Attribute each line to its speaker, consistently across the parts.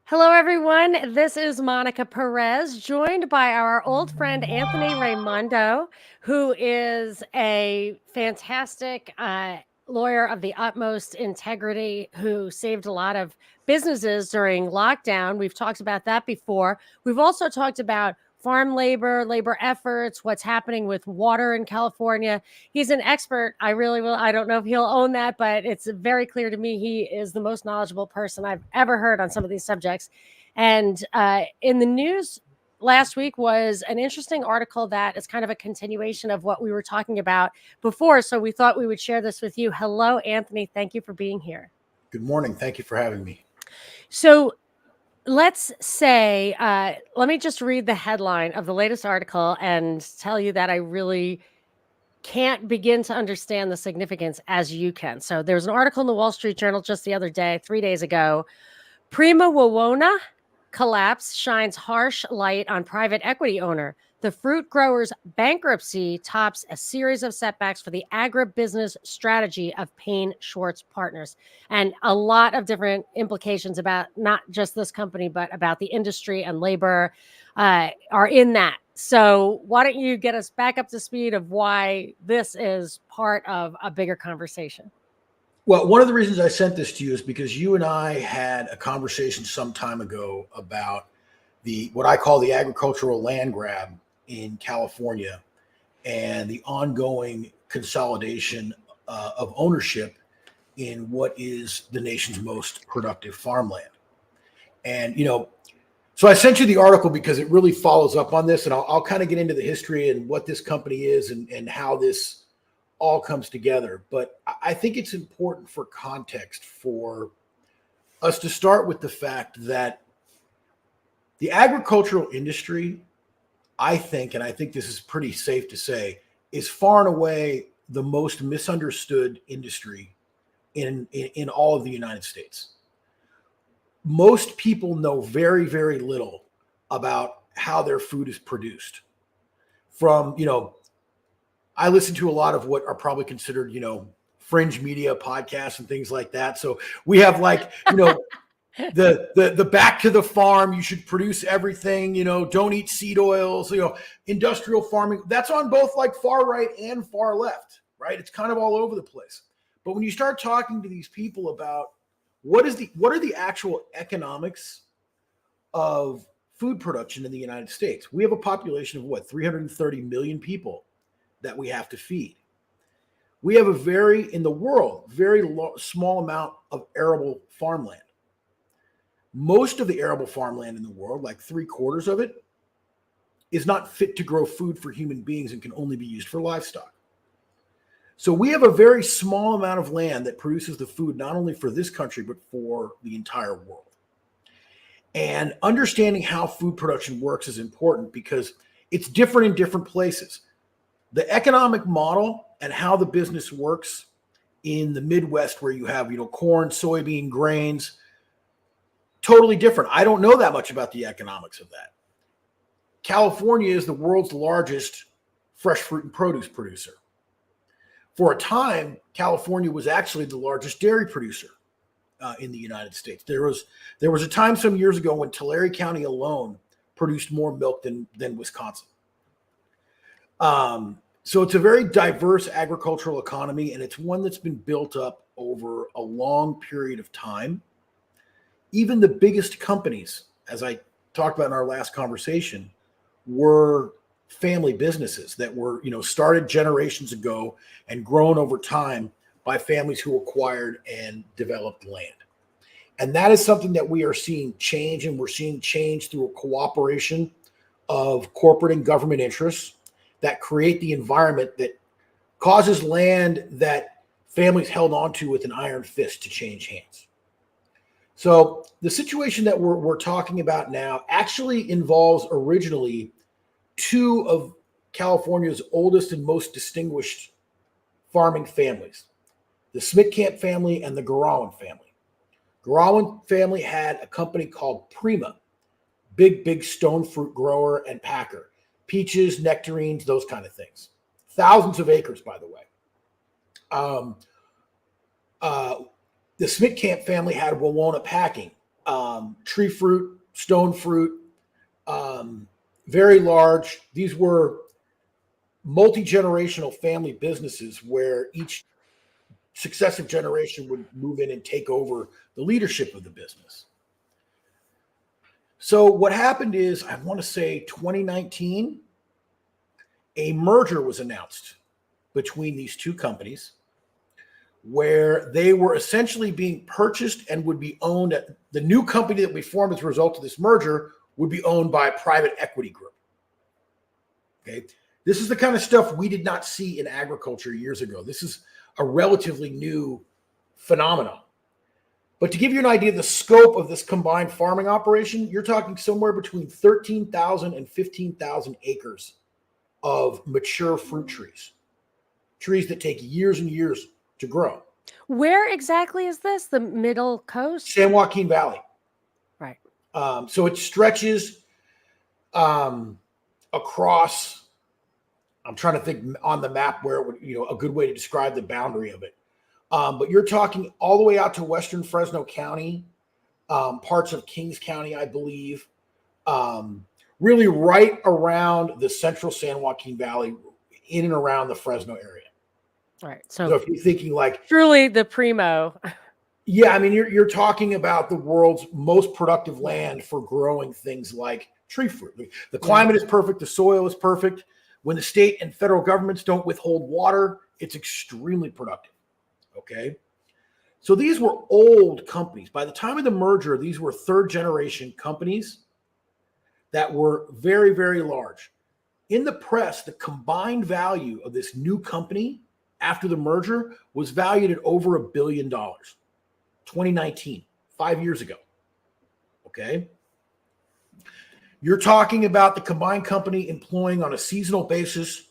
Speaker 1: Hello, everyone. This is Monica Perez, joined by our old friend Anthony Raimondo, who is a fantastic lawyer of the utmost integrity who saved a lot of businesses during lockdown. We've talked about that before. We've also talked about farm labor, labor efforts, what's happening with water in California. He's an expert. I don't know if he'll own that, but it's very clear to me he is the most knowledgeable person I've ever heard on some of these subjects. And in the news last week was an interesting article that is kind of a continuation of what we were talking about before. So we thought we would share this with you. Hello, Anthony. Thank you for being here.
Speaker 2: Good morning. Thank you for having me.
Speaker 1: So let's say, let me just read the headline of the latest article and tell you that I really can't begin to understand the significance as you can. So there's an article in the Wall Street Journal just the other day, 3 days ago. Prima Wawona collapse shines harsh light on private equity owner. The fruit grower's bankruptcy tops a series of setbacks for the agribusiness strategy of Payne Schwartz Partners. And a lot of different implications about not just this company, but about the industry and labor are in that. So why don't you get us back up to speed of why this is part of a bigger conversation?
Speaker 2: Well, one of the reasons I sent this to you is because you and I had a conversation some time ago about what I call the agricultural land grab in California and the ongoing consolidation of ownership in what is the nation's most productive farmland. And, so I sent you the article because it really follows up on this, and I'll kind of get into the history and what this company is and how this all comes together. But I think it's important for context for us to start with the fact that the agricultural industry, I think this is pretty safe to say, is far and away the most misunderstood industry in all of the United States. Most people know very, very little about how their food is produced. I listen to a lot of what are probably considered, fringe media podcasts and things like that. So we have the back to the farm, you should produce everything, don't eat seed oils, industrial farming. That's on both like far right and far left, right? It's kind of all over the place. But when you start talking to these people about what are the actual economics of food production in the United States, we have a population of 330 million people that we have to feed. We have in the world, very small amount of arable farmland. Most of the arable farmland in the world, like 3/4 of it, is not fit to grow food for human beings and can only be used for livestock. So we have a very small amount of land that produces the food, not only for this country, but for the entire world. And understanding how food production works is important because it's different in different places. The economic model and how the business works in the Midwest, where you have, corn, soybean, grains, totally different. I don't know that much about the economics of that. California is the world's largest fresh fruit and produce producer. For a time, California was actually the largest dairy producer in the United States. There was a time some years ago when Tulare County alone produced more milk than Wisconsin. So it's a very diverse agricultural economy, and it's one that's been built up over a long period of time. Even the biggest companies, as I talked about in our last conversation, were family businesses that were, started generations ago and grown over time by families who acquired and developed land. And that is something that we are seeing change, and we're seeing change through a cooperation of corporate and government interests that create the environment that causes land that families held onto with an iron fist to change hands. So the situation that we're talking about now actually involves originally two of California's oldest and most distinguished farming families, the Smith-Camp family and the Garawan family. Garawan family had a company called Prima, big stone fruit grower and packer, peaches, nectarines, those kind of things. Thousands of acres, by the way. The Smith-Camp family had Wawona Packing, tree fruit, stone fruit, very large. These were multi-generational family businesses where each successive generation would move in and take over the leadership of the business. So what happened is, I want to say 2019, a merger was announced between these two companies where they were essentially being purchased and would be owned at the new company that we formed as a result of this merger would be owned by a private equity group. Okay. This is the kind of stuff we did not see in agriculture years ago. This is a relatively new phenomenon. But to give you an idea of the scope of this combined farming operation, you're talking somewhere between 13,000 and 15,000 acres of mature fruit trees, trees that take years and years to grow.
Speaker 1: Where exactly is this? The Middle Coast?
Speaker 2: San Joaquin Valley.
Speaker 1: Right.
Speaker 2: So it stretches across. I'm trying to think on the map where it would, a good way to describe the boundary of it. But you're talking all the way out to western Fresno County, parts of Kings County, I believe, really right around the central San Joaquin Valley, in and around the Fresno area.
Speaker 1: All right.
Speaker 2: So if you're thinking like
Speaker 1: truly the primo.
Speaker 2: Yeah, I mean, you're talking about the world's most productive land for growing things like tree fruit. The climate is perfect. The soil is perfect. When the state and federal governments don't withhold water, it's extremely productive. Okay. So these were old companies. By the time of the merger, these were third generation companies that were very, very large. In the press, the combined value of this new company after the merger was valued at over $1 billion. 2019, 5 years ago. Okay. You're talking about the combined company employing on a seasonal basis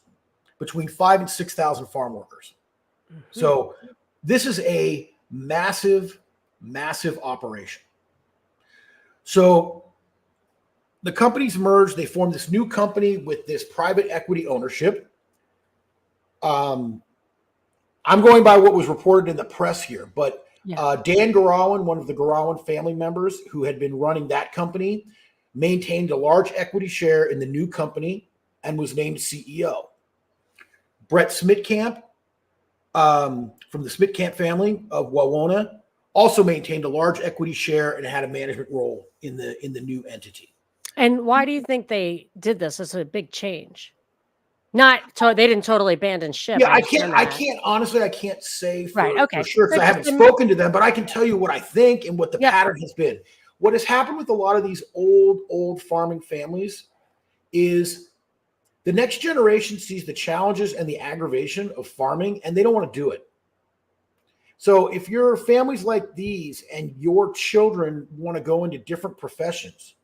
Speaker 2: between 5,000 and 6,000 farm workers. Mm-hmm. So this is a massive, massive operation. So the companies merged. They formed this new company with this private equity ownership. I'm going by what was reported in the press here, but Dan Garawan, one of the Garawan family members who had been running that company, maintained a large equity share in the new company and was named CEO. Brett Smitkamp, from the Smitkamp family of Wawona, also maintained a large equity share and had a management role in the new entity.
Speaker 1: And why do you think they did this? It's a big change. They didn't totally abandon ship.
Speaker 2: Yeah, I can't honestly, I can't say for sure because I haven't spoken to them, but I can tell you what I think and what the pattern has been. What has happened with a lot of these old farming families is the next generation sees the challenges and the aggravation of farming, and they don't want to do it. So if you're families like these and your children want to go into different professions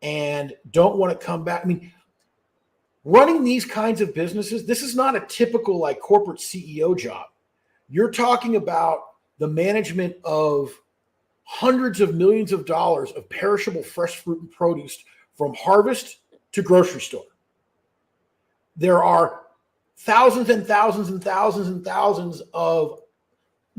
Speaker 2: and don't want to come back, I mean, running these kinds of businesses, this is not a typical like corporate CEO job. You're talking about the management of hundreds of millions of dollars of perishable fresh fruit and produce from harvest to grocery store. There are thousands and thousands and thousands and thousands of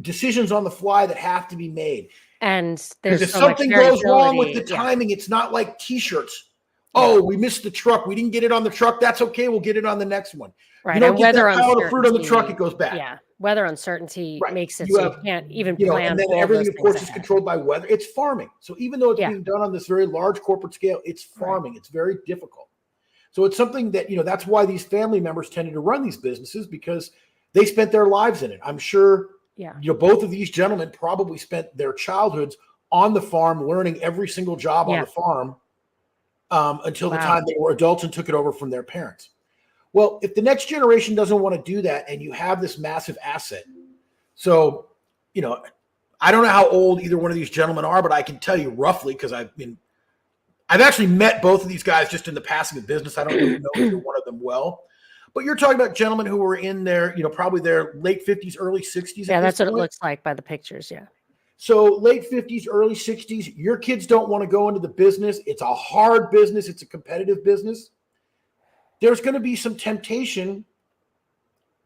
Speaker 2: decisions on the fly that have to be made.
Speaker 1: And there's
Speaker 2: if something goes wrong with the timing, it's not like t-shirts. Oh, we missed the truck. We didn't get it on the truck. That's okay. We'll get it on the next one.
Speaker 1: Right.
Speaker 2: You don't get that pallet of fruit on the truck, it goes back.
Speaker 1: Yeah. Weather uncertainty makes it so you can't even plan.
Speaker 2: And then everything, of course, is controlled by weather. It's farming. So even though it's being done on this very large corporate scale, it's farming. Right. It's very difficult. So it's something that, that's why these family members tended to run these businesses because they spent their lives in it. I'm sure, both of these gentlemen probably spent their childhoods on the farm, learning every single job on the farm. Until the time they were adults and took it over from their parents. Well, if the next generation doesn't want to do that and you have this massive asset, so, I don't know how old either one of these gentlemen are, but I can tell you roughly because I've actually met both of these guys just in the passing of business. I don't really know either one of them well, but you're talking about gentlemen who were in their, probably their late 50s, early 60s.
Speaker 1: Yeah, that's what it looks like by the pictures. Yeah.
Speaker 2: So late 50s, early 60s, your kids don't want to go into the business. It's a hard business. It's a competitive business. There's going to be some temptation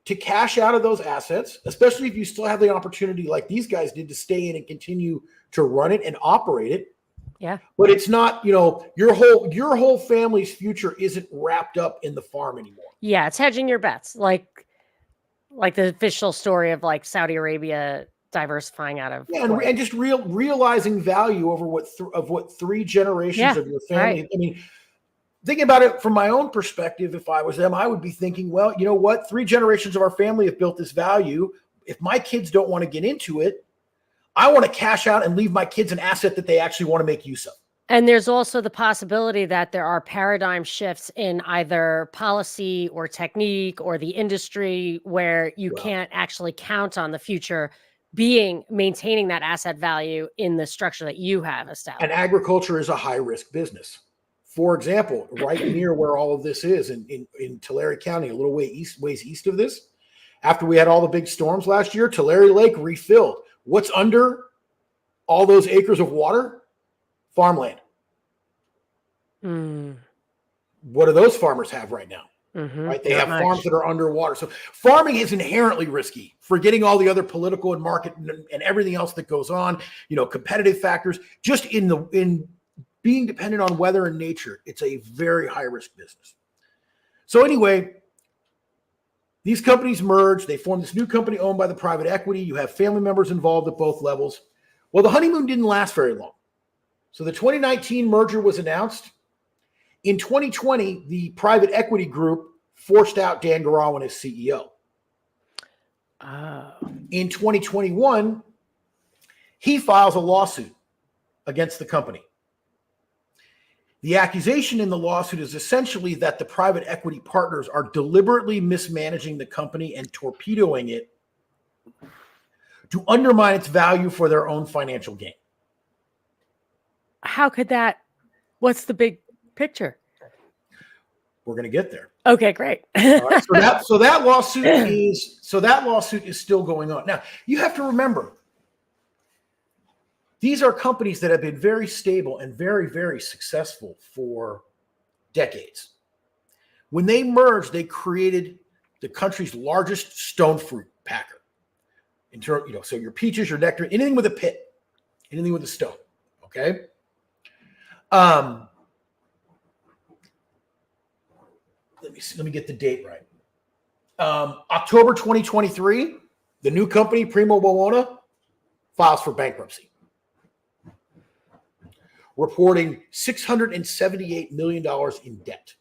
Speaker 2: to cash out of those assets, especially if you still have the opportunity like these guys did to stay in and continue to run it and operate it.
Speaker 1: Yeah.
Speaker 2: But it's not, your whole family's future isn't wrapped up in the farm anymore.
Speaker 1: Yeah, it's hedging your bets, like the official story of like Saudi Arabia diversifying out of
Speaker 2: and just realizing value over what 3 generations of your family.
Speaker 1: Right.
Speaker 2: I mean, thinking about it from my own perspective, if I was them, I would be thinking, well, you know what? 3 generations of our family have built this value. If my kids don't want to get into it, I want to cash out and leave my kids an asset that they actually want to make use of.
Speaker 1: And there's also the possibility that there are paradigm shifts in either policy or technique or the industry where you can't actually count on the future maintaining that asset value in the structure that you have established.
Speaker 2: And agriculture is a high risk business. For example, right near where all of this is in Tulare County, a little ways east of this, after we had all the big storms last year, Tulare Lake refilled. What's under all those acres of water? Farmland. What do those farmers have right now? Right? They have farms that are underwater. So farming is inherently risky, forgetting all the other political and market and everything else that goes on, competitive factors, just in being dependent on weather and nature. It's a very high risk business. So anyway, these companies merge. They form this new company owned by the private equity. You have family members involved at both levels. Well, the honeymoon didn't last very long. So the 2019 merger was announced. In 2020, the private equity group forced out Dan Garawan as CEO. In 2021, he files a lawsuit against the company. The accusation in the lawsuit is essentially that the private equity partners are deliberately mismanaging the company and torpedoing it to undermine its value for their own financial gain.
Speaker 1: How could that? What's the big picture?
Speaker 2: We're going to get there.
Speaker 1: Okay, great.
Speaker 2: Right, so that lawsuit is still going on. Now, you have to remember, these are companies that have been very stable and very, very successful for decades. When they merged, they created the country's largest stone fruit packer. So your peaches, your nectarine, anything with a pit, anything with a stone. Okay. Let me get the date right. October 2023, the new company, Primo Bologna, files for bankruptcy, reporting $678 million in debt.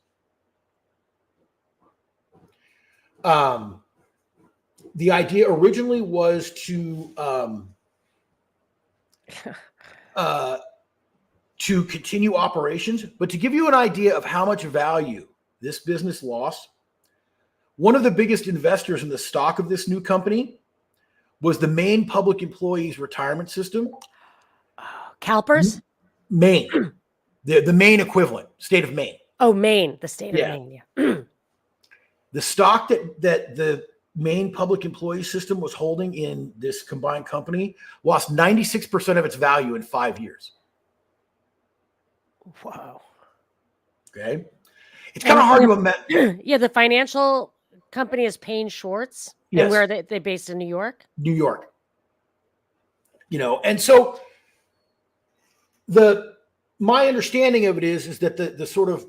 Speaker 2: The idea originally was to continue operations, but to give you an idea of how much value this business lost, one of the biggest investors in the stock of this new company was the Maine Public Employees Retirement System.
Speaker 1: CalPERS?
Speaker 2: Maine. The Maine equivalent, state of Maine.
Speaker 1: Oh, Maine, the state of Maine, yeah.
Speaker 2: The stock that the Maine Public Employees System was holding in this combined company lost 96% of its value in 5 years.
Speaker 1: Wow.
Speaker 2: Okay. It's kind of hard to imagine.
Speaker 1: Yeah, the financial company is Payne Schwartz.
Speaker 2: Yes.
Speaker 1: And where are they based in New York? New
Speaker 2: York. And so my understanding of it is that the sort of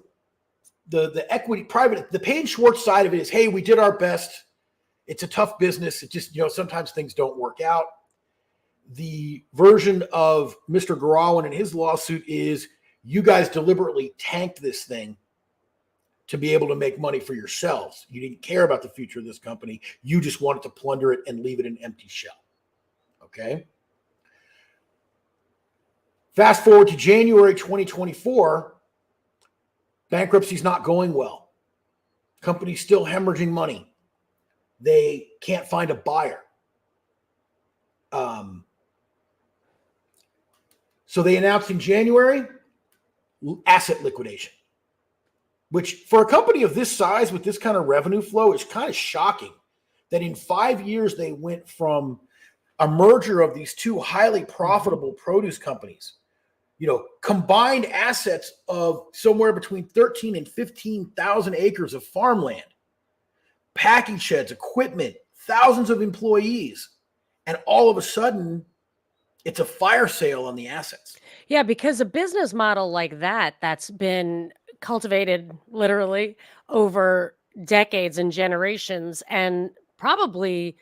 Speaker 2: the equity private, the Payne Schwartz side of it is, hey, we did our best. It's a tough business. It just, sometimes things don't work out. The version of Mr. Garawan and his lawsuit is, you guys deliberately tanked this thing to be able to make money for yourselves. You didn't care about the future of this company. You just wanted to plunder it and leave it an empty shell. Okay. Fast forward to January 2024, bankruptcy's not going well. Company's still hemorrhaging money. They can't find a buyer. So they announced in January, asset liquidation, which for a company of this size with this kind of revenue flow is kind of shocking that in 5 years they went from a merger of these two highly profitable produce companies, combined assets of somewhere between 13 and 15,000 acres of farmland, packing sheds, equipment, thousands of employees. And all of a sudden it's a fire sale on the assets.
Speaker 1: Yeah, because a business model like that that's been cultivated literally over decades and generations and probably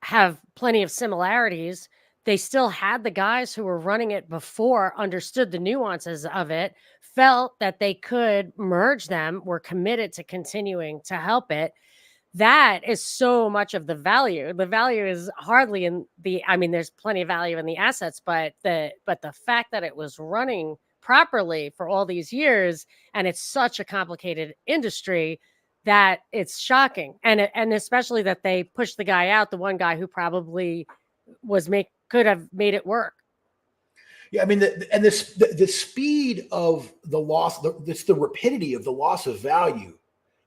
Speaker 1: have plenty of similarities. They still had the guys who were running it before, understood the nuances of it, felt that they could merge them, were committed to continuing to help it. That is so much of the value. The value is hardly in the, I mean, there's plenty of value in the assets, but the fact that it was running properly for all these years and it's such a complicated industry that it's shocking. And especially that they pushed the guy out, the one guy who probably could have made it work.
Speaker 2: Yeah, I mean, the speed of the loss, the rapidity of the loss of value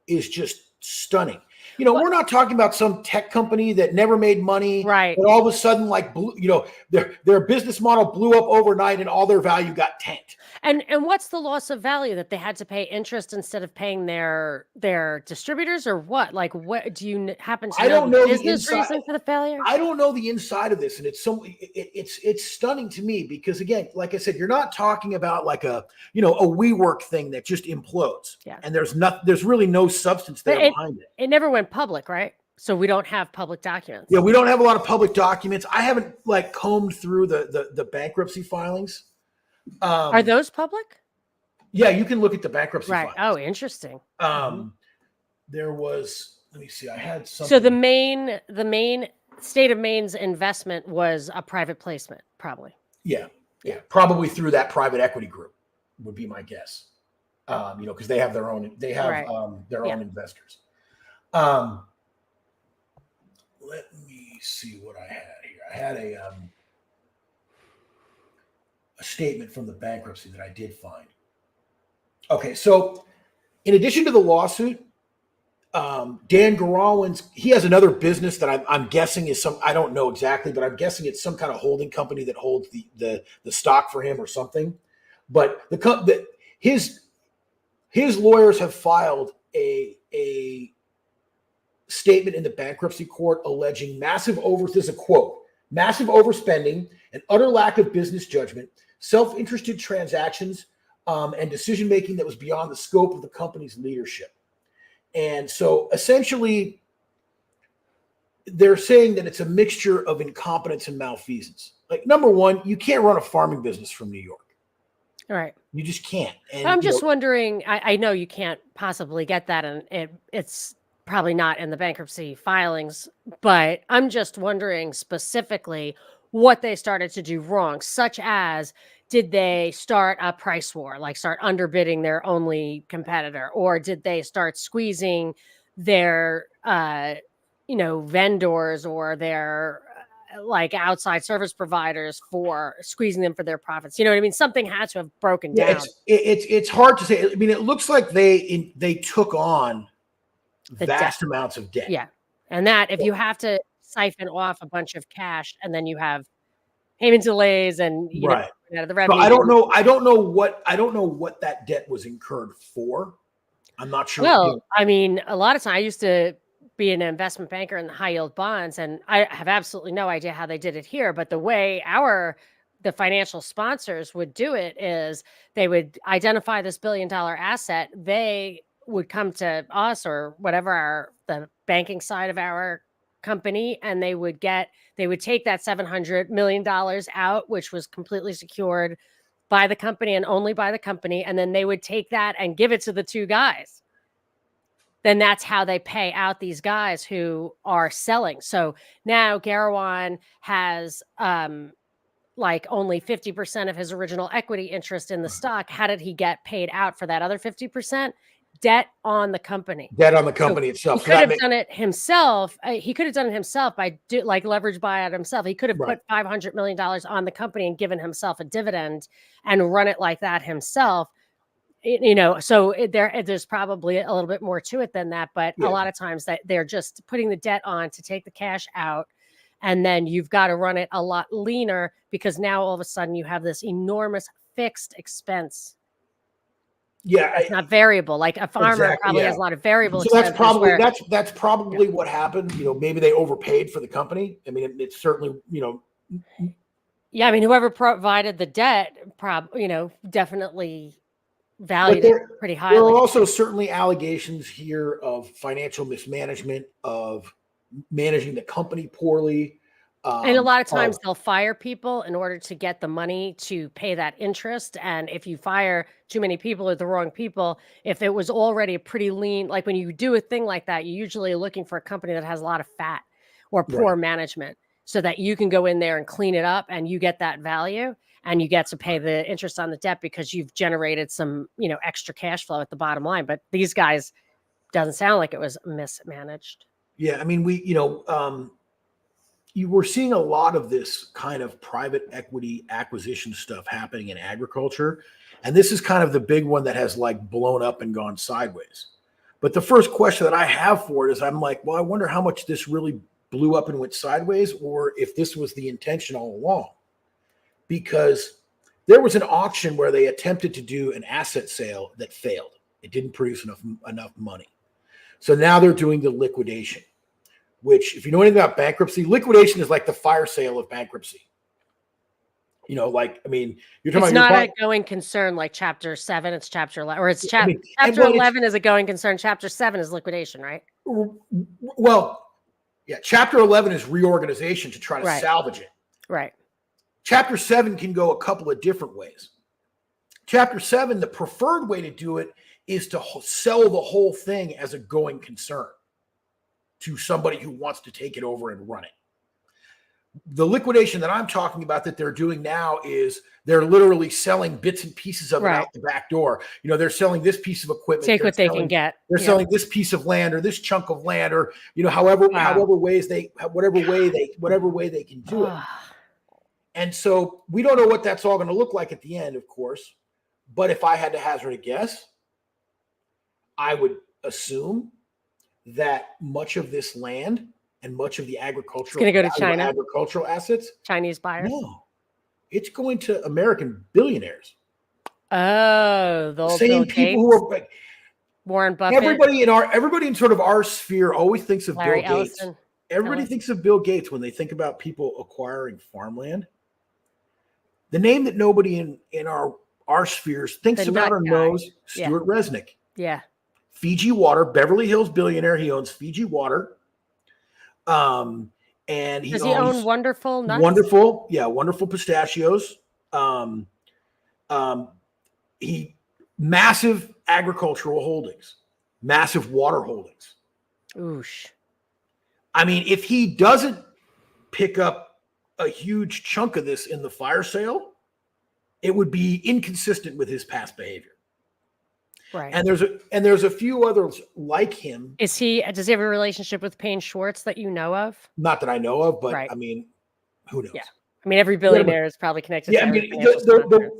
Speaker 2: is just stunning. You know, we're not talking about some tech company that never made money,
Speaker 1: right?
Speaker 2: And all of a sudden, like, you know, their business model blew up overnight, and all their value got tanked.
Speaker 1: And what's the loss of value, that they had to pay interest instead of paying their distributors, or what? Like, what do you happen to know?
Speaker 2: I don't know the
Speaker 1: business reason for the failure.
Speaker 2: I don't know the inside of this, and it's stunning to me because, again, like I said, you're not talking about like a WeWork thing that just implodes,
Speaker 1: Yeah.
Speaker 2: And there's really no substance there behind it.
Speaker 1: It never went public, right? So we don't have public documents.
Speaker 2: Yeah, we don't have a lot of public documents. I haven't like combed through the bankruptcy filings.
Speaker 1: Are those public?
Speaker 2: Yeah, you can look at the bankruptcy filings.
Speaker 1: Oh, interesting.
Speaker 2: There was, let me see, I had something.
Speaker 1: So the main state of Maine's investment was a private placement, probably.
Speaker 2: Yeah, probably through that private equity group would be my guess. Because they have their own own investors. Let me see what I had here. I had a statement from the bankruptcy that I did find. Okay, so in addition to the lawsuit, Dan Garawin's, he has another business that I'm guessing is I don't know exactly, but I'm guessing it's some kind of holding company that holds the stock for him or something. But his lawyers have filed a statement in the bankruptcy court alleging massive overspending and utter lack of business judgment, self-interested transactions, and decision-making that was beyond the scope of the company's leadership. And so essentially, they're saying that it's a mixture of incompetence and malfeasance. Like, number one, you can't run a farming business from New York.
Speaker 1: All right.
Speaker 2: You just can't. And
Speaker 1: I'm just wondering, I know you can't possibly get that, and it's probably not in the bankruptcy filings, but I'm just wondering specifically what they started to do wrong, such as, did they start a price war, like start underbidding their only competitor, or did they start squeezing their vendors or their like outside service providers for squeezing them for their profits? You know what I mean? Something had to have broken down.
Speaker 2: It's hard to say. I mean, it looks like they took on vast amounts of debt.
Speaker 1: Yeah. And that, if you have to siphon off a bunch of cash and then you have payment delays and the revenue.
Speaker 2: So I don't know what that debt was incurred for. I'm not sure.
Speaker 1: Well, I mean, a lot of times I used to be an investment banker in the high yield bonds, and I have absolutely no idea how they did it here. But the way the financial sponsors would do it is they would identify this $1 billion asset. They would come to us or whatever the banking side of our company, and they would take that $700 million out, which was completely secured by the company and only by the company. And then they would take that and give it to the two guys. Then that's how they pay out these guys who are selling. So now Garawin has like only 50% of his original equity interest in the stock. How did he get paid out for that other 50%? Debt on the company.
Speaker 2: Debt on the company itself.
Speaker 1: He could have done it himself. He could have done it himself by leverage buyout himself. He could have put $500 million on the company and given himself a dividend and run it like that himself. So there's probably a little bit more to it than that. But a lot of times that they're just putting the debt on to take the cash out. And then you've got to run it a lot leaner because now all of a sudden you have this enormous fixed expense.
Speaker 2: Yeah,
Speaker 1: it's not variable. Like a farmer probably has a lot of variable.
Speaker 2: So that's probably what happened. Maybe they overpaid for the company. I mean, it's certainly
Speaker 1: Yeah, I mean, whoever provided the debt, definitely
Speaker 2: But
Speaker 1: valued it
Speaker 2: there,
Speaker 1: pretty
Speaker 2: there are
Speaker 1: highly.
Speaker 2: also certainly allegations here of financial mismanagement, of managing the company poorly.
Speaker 1: And a lot of
Speaker 2: Of
Speaker 1: times they'll fire people in order to get the money to pay that interest. And if you fire too many people or the wrong people, if it was already a pretty lean, like when you do a thing like that, you're usually looking for a company that has a lot of fat or
Speaker 2: right,
Speaker 1: poor management so that you can go in there and clean it up and you get that value and you get to pay the interest on the debt because you've generated some, extra cash flow at the bottom line. But these guys doesn't sound like it was mismanaged.
Speaker 2: yeah. I mean, you were seeing a lot of this kind of private equity acquisition stuff happening in agriculture, and this is kind of the big one that has like blown up and gone sideways. But the first question that I have for it is, I'm like, well, I wonder how much this really blew up and went sideways, or if this was the intention all along. Because there was an auction where they attempted to do an asset sale that failed. It didn't produce enough money. So now they're doing the liquidation, which, if you know anything about bankruptcy, liquidation is like the fire sale of bankruptcy. Like, I mean, you're talking
Speaker 1: It's
Speaker 2: about your
Speaker 1: not a
Speaker 2: buying.
Speaker 1: going concern like chapter 7, it's chapter 11, or it's
Speaker 2: I mean, and
Speaker 1: chapter
Speaker 2: well, it's
Speaker 1: 11 is a going concern, chapter 7 is liquidation, right?
Speaker 2: well, yeah. Chapter 11 is reorganization to try to
Speaker 1: Right.
Speaker 2: salvage it.
Speaker 1: Right.
Speaker 2: Chapter 7 can go a couple of different ways. Chapter 7, the preferred way to do it is to sell the whole thing as a going concern to somebody who wants to take it over and run it. The liquidation that I'm talking about that they're doing now is they're literally selling bits and pieces of it
Speaker 1: Right.
Speaker 2: out the back door. They're selling this piece of equipment.
Speaker 1: Take
Speaker 2: They're
Speaker 1: what they
Speaker 2: selling,
Speaker 1: can get.
Speaker 2: They're
Speaker 1: Yeah.
Speaker 2: selling this piece of land or this chunk of land, or however
Speaker 1: Wow.
Speaker 2: whatever way they can do it. And so we don't know what that's all going to look like at the end, of course. But if I had to hazard a guess, I would assume that much of this land and much of the
Speaker 1: gonna go to China.
Speaker 2: agricultural assets,
Speaker 1: Chinese buyers.
Speaker 2: no, it's going to American billionaires.
Speaker 1: Oh, the old
Speaker 2: Same
Speaker 1: Bill
Speaker 2: people
Speaker 1: Gates,
Speaker 2: who are
Speaker 1: Warren Buffett,
Speaker 2: everybody in sort of our sphere always thinks of
Speaker 1: Larry
Speaker 2: Bill Gates.
Speaker 1: Ellison.
Speaker 2: Everybody thinks of Bill Gates when they think about people acquiring farmland. The name that nobody in our spheres thinks
Speaker 1: The
Speaker 2: about
Speaker 1: nut
Speaker 2: or
Speaker 1: guy.
Speaker 2: knows,
Speaker 1: Yeah.
Speaker 2: Stuart Resnick.
Speaker 1: Yeah.
Speaker 2: Fiji Water, Beverly Hills billionaire. He owns Fiji Water. And
Speaker 1: Does he own Wonderful Nuts?
Speaker 2: Wonderful pistachios. He massive agricultural holdings, massive water holdings.
Speaker 1: Oosh.
Speaker 2: I mean, if he doesn't pick up a huge chunk of this in the fire sale, it would be inconsistent with his past behavior.
Speaker 1: Right.
Speaker 2: And there's a few others like him.
Speaker 1: Does he have a relationship with Payne Schwartz that you know of?
Speaker 2: Not that I know of, but
Speaker 1: right.
Speaker 2: I mean, who knows?
Speaker 1: Yeah. I mean, every billionaire is probably connected to every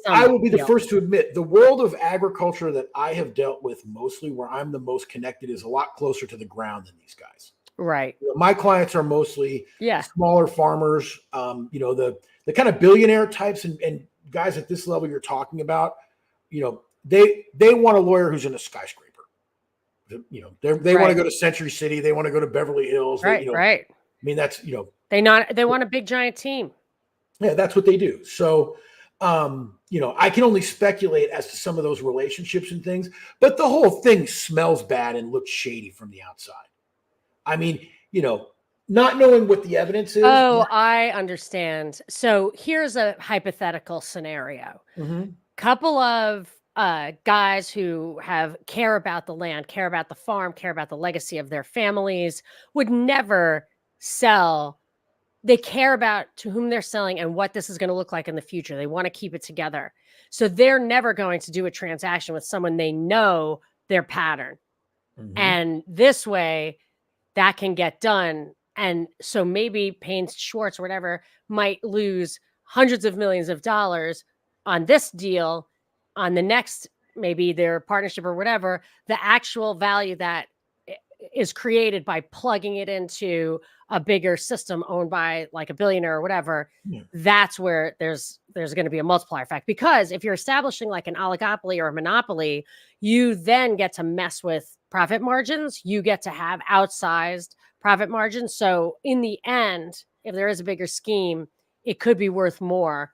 Speaker 2: I will be the first to admit, the world of agriculture that I have dealt with mostly, where I'm the most connected, is a lot closer to the ground than these guys.
Speaker 1: Right.
Speaker 2: My clients are mostly smaller farmers, the kind of billionaire types and guys at this level you're talking about, they want a lawyer who's in a skyscraper. They want to go to Century City. They want to go to Beverly Hills.
Speaker 1: Right. Right.
Speaker 2: I mean, that's,
Speaker 1: they want a big giant team.
Speaker 2: Yeah, that's what they do. So, I can only speculate as to some of those relationships and things, but the whole thing smells bad and looks shady from the outside. I mean, not knowing what the evidence is.
Speaker 1: Oh, I understand. So here's a hypothetical scenario.
Speaker 2: Mm-hmm.
Speaker 1: Couple of guys who care about the land, care about the farm, care about the legacy of their families, would never sell. They care about to whom they're selling and what this is going to look like in the future. They want to keep it together. So they're never going to do a transaction with someone they know their pattern. Mm-hmm. And this way that can get done. And so maybe Payne Schwartz or whatever might lose hundreds of millions of dollars on this deal. On the next, maybe their partnership or whatever, the actual value that is created by plugging it into a bigger system owned by like a billionaire or whatever, that's where there's going to be a multiplier effect. Because if you're establishing like an oligopoly or a monopoly, you then get to mess with profit margins. You get to have outsized profit margins. So in the end, if there is a bigger scheme, it could be worth more.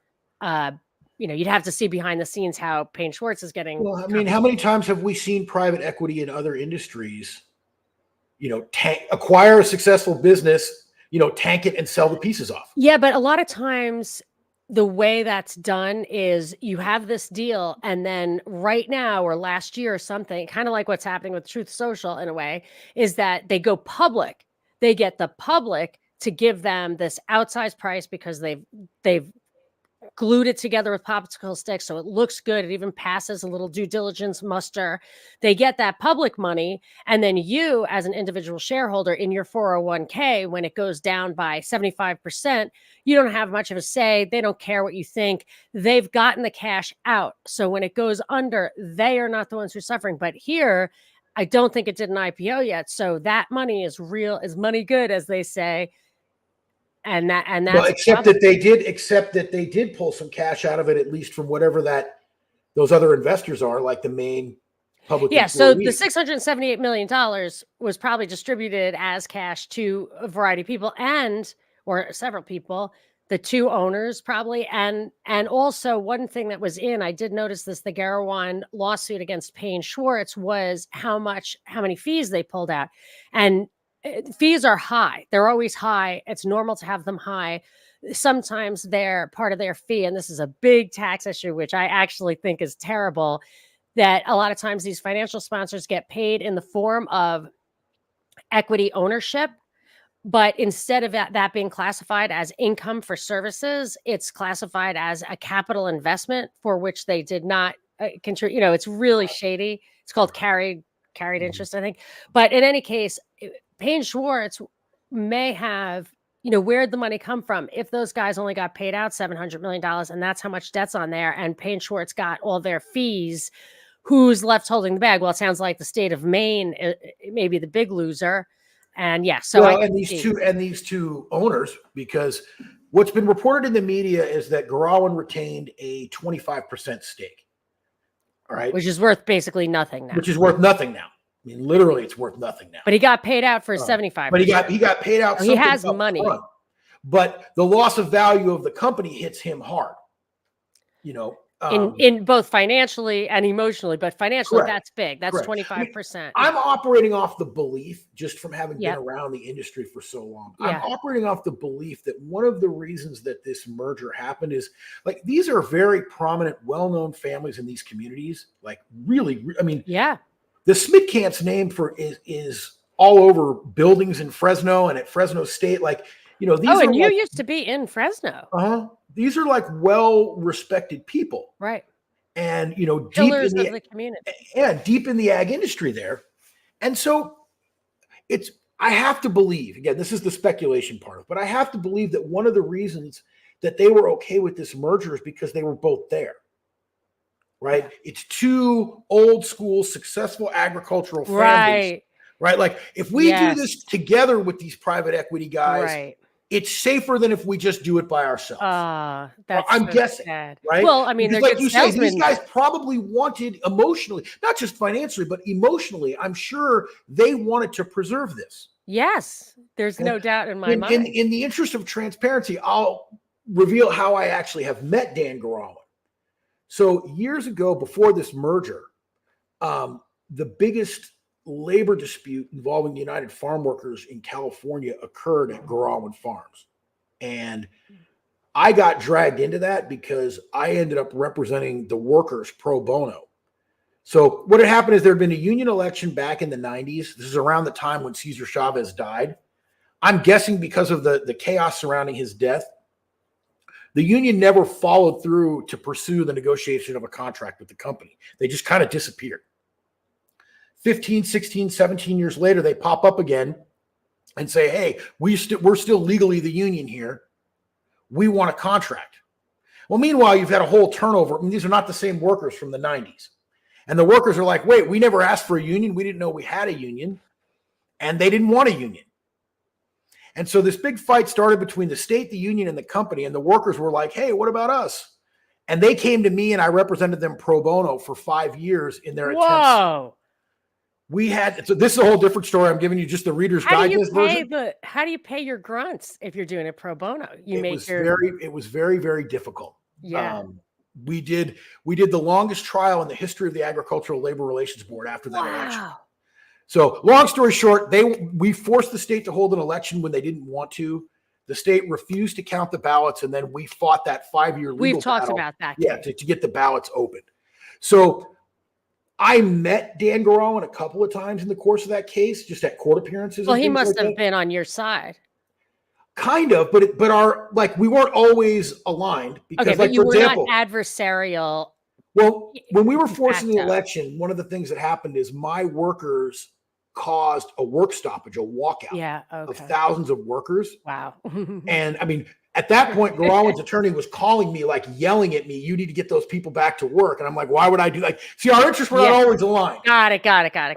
Speaker 1: You'd have to see behind the scenes how Payne Schwartz is getting.
Speaker 2: Well, I mean, how many times have we seen private equity in other industries, acquire a successful business, tank it and sell the pieces off?
Speaker 1: Yeah, but a lot of times the way that's done is you have this deal, and then right now or last year or something, kind of like what's happening with Truth Social in a way, is that they go public. They get the public to give them this outsized price because they've glued it together with popsicle sticks so it looks good. It even passes a little due diligence muster. They get that public money, and then you as an individual shareholder in your 401k, when it goes down by 75%, you don't have much of a say. They don't care what you think. They've gotten the cash out. So when it goes under, they are not the ones who are suffering. But here, I don't think it did an IPO yet. So that money is real, is money good, as they say. And that's
Speaker 2: except that they did pull some cash out of it, at least from whatever those other investors are, like the main public.
Speaker 1: Yeah. So the $678 million was probably distributed as cash to a variety of people or several people, the two owners probably. And also one thing that was I did notice this, the Garawan lawsuit against Payne Schwartz was how many fees they pulled out. And fees are high. They're always high. It's normal to have them high. Sometimes they're part of their fee. And this is a big tax issue, which I actually think is terrible, that a lot of times these financial sponsors get paid in the form of equity ownership. But instead of that being classified as income for services, it's classified as a capital investment for which they did not contribute. It's really shady. It's called carried interest, I think. But in any case, Payne Schwartz may have, where'd the money come from? If those guys only got paid out $700 million and that's how much debt's on there, and Payne Schwartz got all their fees, who's left holding the bag? Well, it sounds like the state of Maine may be the big loser. And
Speaker 2: these two owners, because what's been reported in the media is that Garawan retained a 25% stake. All right.
Speaker 1: Which is worth basically nothing now.
Speaker 2: I mean, literally, it's worth nothing now.
Speaker 1: But he got paid out for 75%.
Speaker 2: But he got paid out.
Speaker 1: He has money.
Speaker 2: Front, but the loss of value of the company hits him hard.
Speaker 1: In both financially and emotionally, but financially,
Speaker 2: correct,
Speaker 1: that's big. That's
Speaker 2: correct.
Speaker 1: 25%.
Speaker 2: I'm operating off the belief, just from having been around the industry for so long, I'm operating off the belief that one of the reasons that this merger happened is, like, these are very prominent, well-known families in these communities. Like, really, I mean, the Smithcant's name is all over buildings in Fresno and at Fresno State. Like, these are.
Speaker 1: And you used to be in Fresno.
Speaker 2: These are like well-respected people.
Speaker 1: Right.
Speaker 2: And,
Speaker 1: Pillars of the community.
Speaker 2: Yeah, deep in the ag industry there. And so I have to believe, again, this is the speculation part of it, but I have to believe that one of the reasons that they were okay with this merger is because they were both there. Right. Yeah. It's two old school, successful agricultural families. Right. Like, if we do this together with these private equity guys, it's safer than if we just do it by ourselves. I'm guessing. Sad. Right.
Speaker 1: Well, I mean,
Speaker 2: because, like you say, these guys probably wanted emotionally, not just financially, but emotionally, I'm sure they wanted to preserve this.
Speaker 1: Yes. There's no doubt in my mind.
Speaker 2: In the interest of transparency, I'll reveal how I actually have met Dan Garawan. So years ago, before this merger, the biggest labor dispute involving United Farm Workers in California occurred at Garawan Farms. And I got dragged into that because I ended up representing the workers pro bono. So what had happened is there had been a union election back in the 90s. This is around the time when Cesar Chavez died. I'm guessing because of the chaos surrounding his death, the union never followed through to pursue the negotiation of a contract with the company. They just kind of disappeared. 15, 16, 17 years later, they pop up again and say, hey, we're still legally the union here. We want a contract. Well, meanwhile, you've had a whole turnover. I mean, these are not the same workers from the 90s. And the workers are like, wait, we never asked for a union. We didn't know we had a union. And they didn't want a union. And so this big fight started between the state, the union, and the company. And the workers were like, hey, what about us? And they came to me and I represented them pro bono for 5 years in their attempts. we had, so this is a whole different story. I'm giving you just the Reader's Digest version.
Speaker 1: How do you pay your grunts if you're doing it pro bono?
Speaker 2: It was very, very difficult.
Speaker 1: Yeah.
Speaker 2: We did the longest trial in the history of the Agricultural Labor Relations Board after that election. So long story short, we forced the state to hold an election when they didn't want to. The state refused to count the ballots, and then we fought that 5-year legal
Speaker 1: We've talked
Speaker 2: battle,
Speaker 1: about that.
Speaker 2: Yeah, to get the ballots open. So I met Dan Garowan a couple of times in the course of that case, just at court appearances.
Speaker 1: Well, he must have been on your side.
Speaker 2: Kind of, but we weren't always aligned because,
Speaker 1: okay, but you were not adversarial.
Speaker 2: Well, when we were forcing the election, one of the things that happened is my workers caused a work stoppage, a walkout of thousands of workers.
Speaker 1: Wow.
Speaker 2: And I mean, at that point, Garowan's attorney was calling me, like yelling at me, you need to get those people back to work. And I'm like, why would I do see, our interests were not always aligned.
Speaker 1: Got it.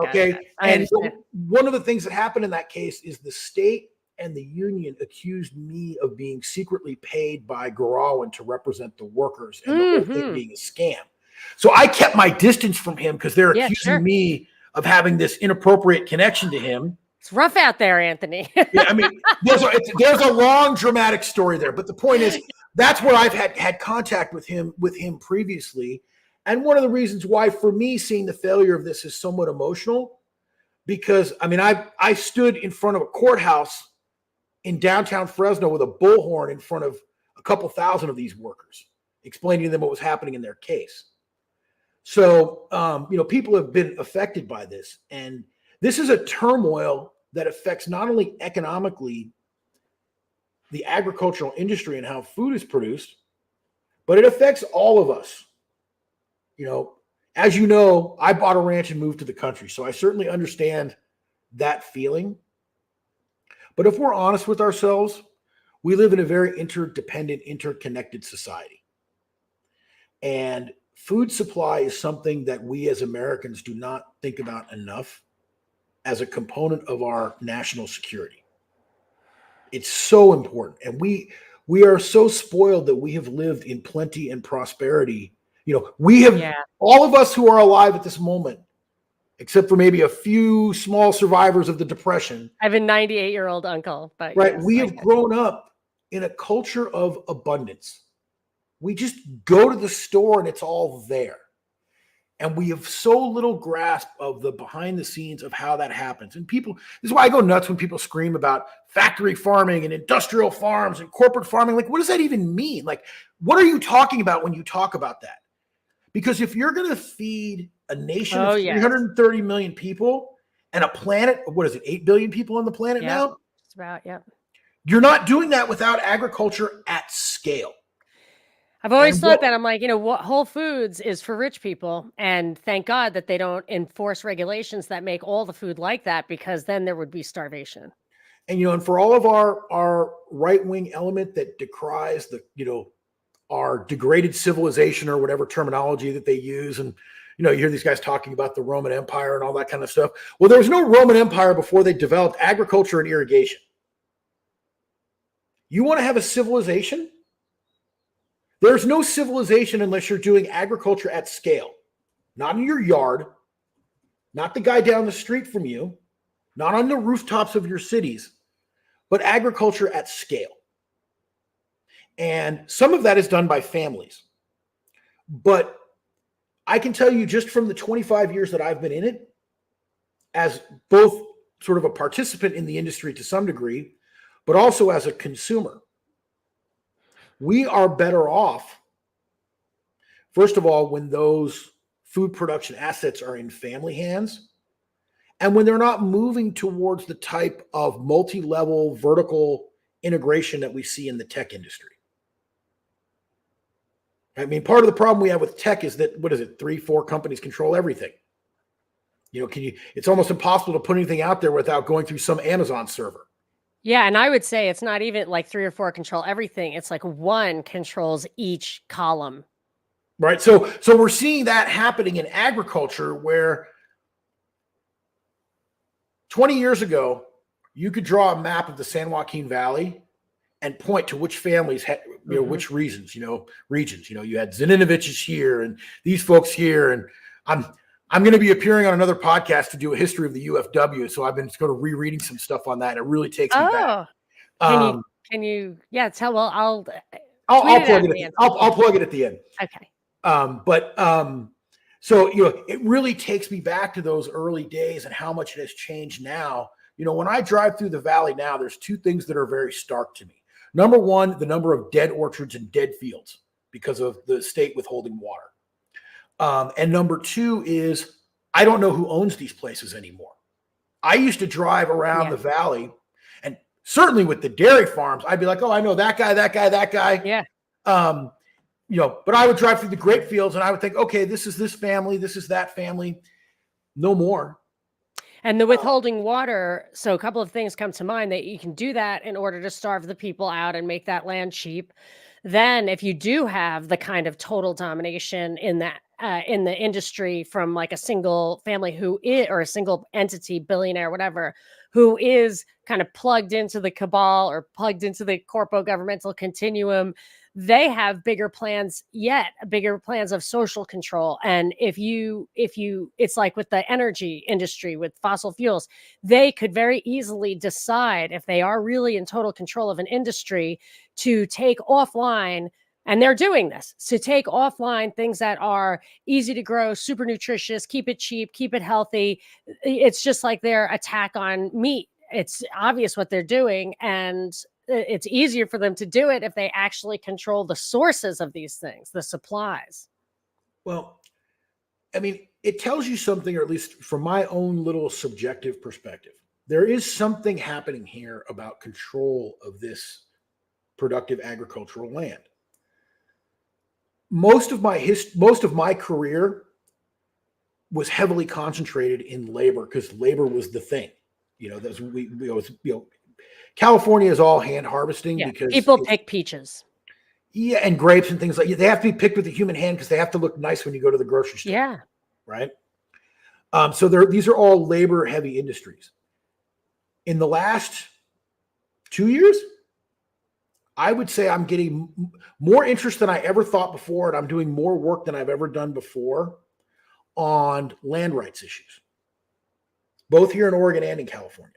Speaker 2: Okay. And so one of the things that happened in that case is the state and the union accused me of being secretly paid by Garowan to represent the workers and the whole thing being a scam. So I kept my distance from him because they're accusing me of having this inappropriate connection to him.
Speaker 1: It's rough out there, Anthony.
Speaker 2: Yeah, I mean, there's a long dramatic story there, but the point is that's where I've had contact with him previously, and one of the reasons why for me seeing the failure of this is somewhat emotional, because I mean I stood in front of a courthouse in downtown Fresno with a bullhorn in front of a couple thousand of these workers, explaining to them what was happening in their case. So, people have been affected by this, and this is a turmoil that affects not only economically the agricultural industry and how food is produced, but it affects all of us. As you know, I bought a ranch and moved to the country, so I certainly understand that feeling. But if we're honest with ourselves, we live in a very interdependent, interconnected society. And food supply is something that we as Americans do not think about enough as a component of our national security. It's so important. And we are so spoiled that we have lived in plenty and prosperity. We have, all of us who are alive at this moment, except for maybe a few small survivors of the Depression.
Speaker 1: I have a 98-year-old uncle. But
Speaker 2: right. We have grown up in a culture of abundance. We just go to the store and it's all there. And we have so little grasp of the behind the scenes of how that happens. And this is why I go nuts when people scream about factory farming and industrial farms and corporate farming. Like, what does that even mean? Like, what are you talking about when you talk about that? Because if you're going to feed a nation of 330 million people and a planet, what is it, 8 billion people on the planet now?
Speaker 1: It's about,
Speaker 2: You're not doing that without agriculture at scale.
Speaker 1: I've always thought that. I'm like, what Whole Foods is for rich people. And thank God that they don't enforce regulations that make all the food like that, because then there would be starvation.
Speaker 2: And, and for all of our right-wing element that decries our degraded civilization or whatever terminology that they use. And, you hear these guys talking about the Roman Empire and all that kind of stuff. Well, there was no Roman Empire before they developed agriculture and irrigation. You want to have a civilization? There's no civilization unless you're doing agriculture at scale, not in your yard, not the guy down the street from you, not on the rooftops of your cities, but agriculture at scale. And some of that is done by families. But I can tell you just from the 25 years that I've been in it, as both sort of a participant in the industry to some degree, but also as a consumer, we are better off, first of all, when those food production assets are in family hands and when they're not moving towards the type of multi-level vertical integration that we see in the tech industry. I mean, part of the problem we have with tech is that, 3-4 companies control everything. It's almost impossible to put anything out there without going through some Amazon server.
Speaker 1: Yeah, and I would say it's not even like 3 or 4 control everything. It's like one controls each column.
Speaker 2: Right. So we're seeing that happening in agriculture where 20 years ago, you could draw a map of the San Joaquin Valley and point to which families had, which regions. You had Zaninoviches here and these folks here. And I'm I'm going to be appearing on another podcast to do a history of the UFW. So I've been sort of rereading some stuff on that. And it really takes me back.
Speaker 1: Can you, yeah, tell, well, I'll
Speaker 2: plug it. I'll plug it at the end.
Speaker 1: Okay.
Speaker 2: So, it really takes me back to those early days and how much it has changed now. When I drive through the valley now, there's two things that are very stark to me. Number one, the number of dead orchards and dead fields because of the state withholding water. And number two is I don't know who owns these places anymore. I used to drive around the valley, and certainly with the dairy farms, I'd be like, oh, I know that guy, that guy, that guy.
Speaker 1: Yeah.
Speaker 2: But I would drive through the grape fields and I would think, okay, this is this family, this is that family. No more.
Speaker 1: And the withholding water. So a couple of things come to mind that you can do that in order to starve the people out and make that land cheap. Then if you do have the kind of total domination in that, in the industry from like a single family or a single entity, billionaire, whatever, who is kind of plugged into the cabal or plugged into the corpo governmental continuum, they have bigger plans of social control. And if you, it's like with the energy industry, with fossil fuels, they could very easily decide, if they are really in total control of an industry, to take offline, and they're doing this, to take offline things that are easy to grow, super nutritious, keep it cheap, keep it healthy. It's just like their attack on meat. It's obvious what they're doing, and it's easier for them to do it if they actually control the sources of these things, the supplies.
Speaker 2: Well, I mean, it tells you something, or at least from my own little subjective perspective, there is something happening here about control of this productive agricultural land. Most of my career was heavily concentrated in labor because labor was the thing. California is all hand harvesting because
Speaker 1: people pick peaches.
Speaker 2: Yeah, and grapes and things like that. They have to be picked with a human hand because they have to look nice when you go to the grocery store.
Speaker 1: Yeah.
Speaker 2: Right. So these are all labor heavy industries. In the last 2 years, I would say I'm getting more interest than I ever thought before, and I'm doing more work than I've ever done before on land rights issues, both here in Oregon and in California.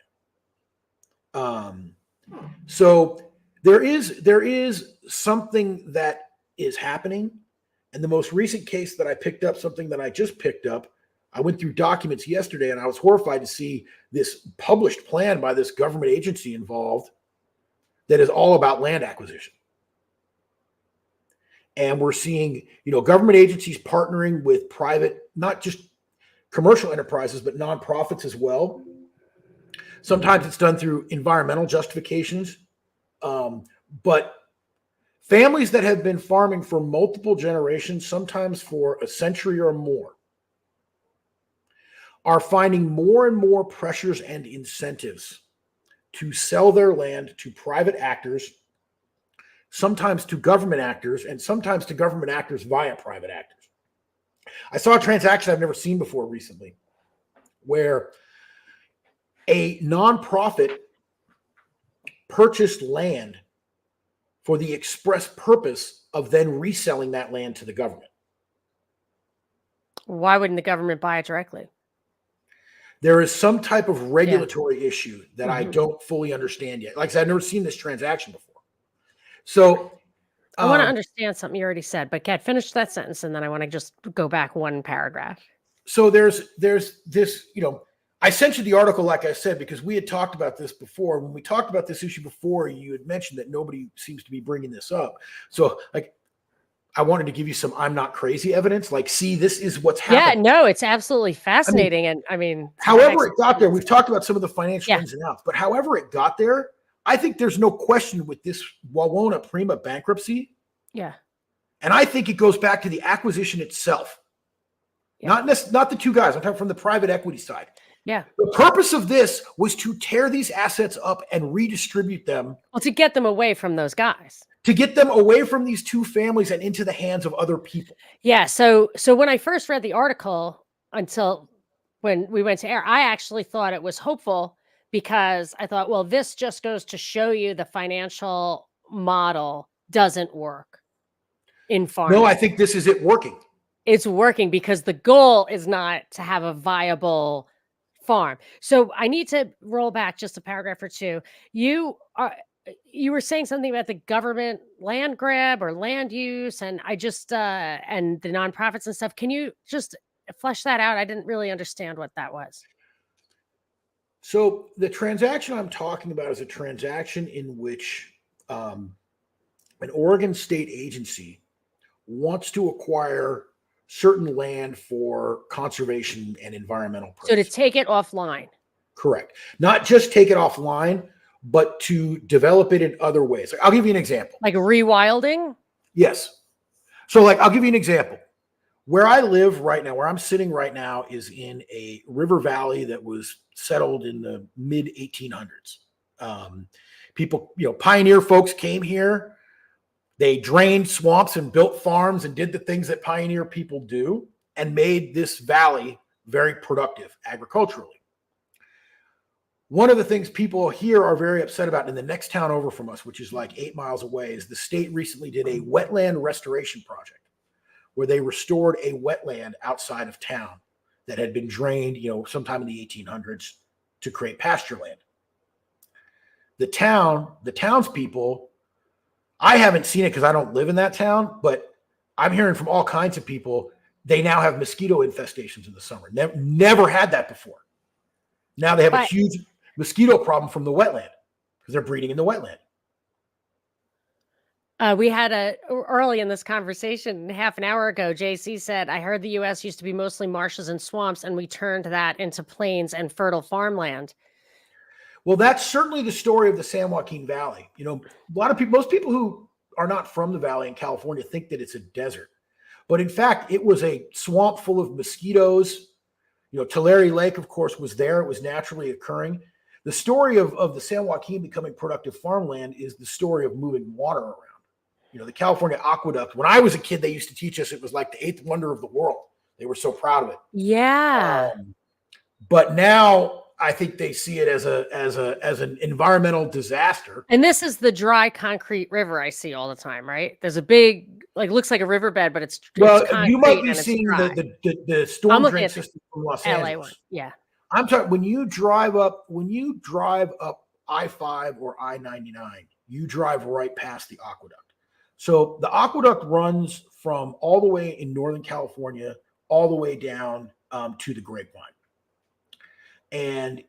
Speaker 2: So there is something that is happening. And the most recent case that I picked up, something that I just picked up, I went through documents yesterday and I was horrified to see this published plan by this government agency involved that is all about land acquisition. And we're seeing, government agencies partnering with private, not just commercial enterprises, but nonprofits as well. Sometimes it's done through environmental justifications. But families that have been farming for multiple generations, sometimes for a century or more, are finding more and more pressures and incentives to sell their land to private actors, sometimes to government actors, and sometimes to government actors via private actors. I saw a transaction I've never seen before recently where a nonprofit purchased land for the express purpose of then reselling that land to the government.
Speaker 1: Why wouldn't the government buy it directly?
Speaker 2: There is some type of regulatory issue that I don't fully understand yet. Like I said, I've never seen this transaction before. So
Speaker 1: I want to understand something you already said, but Kat, finish that sentence, and then I want to just go back one paragraph.
Speaker 2: So there's this, I sent you the article, like I said, because we had talked about this before. When we talked about this issue before, you had mentioned that nobody seems to be bringing this up. So I wanted to give you some I'm not crazy evidence. See, this is what's happening.
Speaker 1: Yeah, no, it's absolutely fascinating.
Speaker 2: However it got there, we've talked about some of the financial ins and outs, but however it got there, I think there's no question with this Wawona Prima bankruptcy.
Speaker 1: Yeah.
Speaker 2: And I think it goes back to the acquisition itself. Yeah. Not the two guys. I'm talking from the private equity side.
Speaker 1: Yeah.
Speaker 2: The purpose of this was to tear these assets up and redistribute them.
Speaker 1: Well, to get them away from those guys.
Speaker 2: To get them away from these two families and into the hands of other people.
Speaker 1: Yeah. So when I first read the article, until when we went to air, I actually thought it was hopeful, because I thought, well, this just goes to show you the financial model doesn't work in farming.
Speaker 2: No, I think this is it working.
Speaker 1: it's working because the goal is not to have a viable farm. So I need to roll back just a paragraph or two. You were saying something about the government land grab or land use, and I just and the nonprofits and stuff. Can you just flesh that out? I didn't really understand what that was.
Speaker 2: So the transaction I'm talking about is a transaction in which an Oregon state agency wants to acquire certain land for conservation and environmental purposes.
Speaker 1: So to take it offline.
Speaker 2: Correct. Not just take it offline, but to develop it in other ways. I'll give you an example.
Speaker 1: Like rewilding?
Speaker 2: Yes. So I'll give you an example. Where I live right now, where I'm sitting right now, is in a river valley that was settled in the mid 1800s. People, pioneer folks came here. They drained swamps and built farms and did the things that pioneer people do and made this valley very productive agriculturally. One of the things people here are very upset about in the next town over from us, which is like 8 miles away, is the state recently did a wetland restoration project where they restored a wetland outside of town that had been drained, sometime in the 1800s to create pasture land. The townspeople, I haven't seen it because I don't live in that town, but I'm hearing from all kinds of people, they now have mosquito infestations in the summer. Never had that before. Now they have a huge mosquito problem from the wetland because they're breeding in the wetland.
Speaker 1: We had early in this conversation, half an hour ago, JC said, I heard the U.S. used to be mostly marshes and swamps, and we turned that into plains and fertile farmland.
Speaker 2: Well, that's certainly the story of the San Joaquin Valley. Most people who are not from the valley in California think that it's a desert. But in fact, it was a swamp full of mosquitoes. Tulare Lake, of course, was there. It was naturally occurring. The story of the San Joaquin becoming productive farmland is the story of moving water around. The California aqueduct, when I was a kid, they used to teach us it was like the eighth wonder of the world. They were so proud of it.
Speaker 1: Yeah.
Speaker 2: But now I think they see it as an environmental disaster.
Speaker 1: And this is the dry concrete river I see all the time, right? There's a big, looks like a riverbed, but it's concrete.
Speaker 2: You might be seeing the storm drain system from Los Angeles.
Speaker 1: Yeah.
Speaker 2: I'm talking when you drive up I-5 or I-99, you drive right past the aqueduct. So the aqueduct runs from all the way in Northern California, all the way down to the Grapevine. And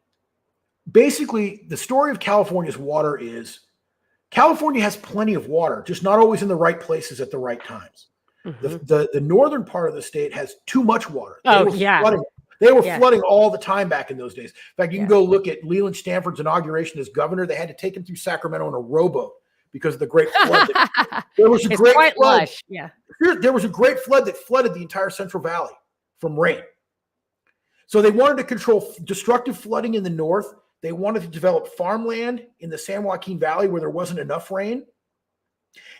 Speaker 2: basically, the story of California's water is California has plenty of water, just not always in the right places at the right times. Mm-hmm. The northern part of the state has too much water. They were flooding all the time back in those days. In fact, you can go look at Leland Stanford's inauguration as governor. They had to take him through Sacramento in a rowboat because of the great flood. There was a great flood.
Speaker 1: Lush. Yeah.
Speaker 2: There was a great flood that flooded the entire Central Valley from rain. So they wanted to control destructive flooding in the north. They wanted to develop farmland in the San Joaquin Valley where there wasn't enough rain.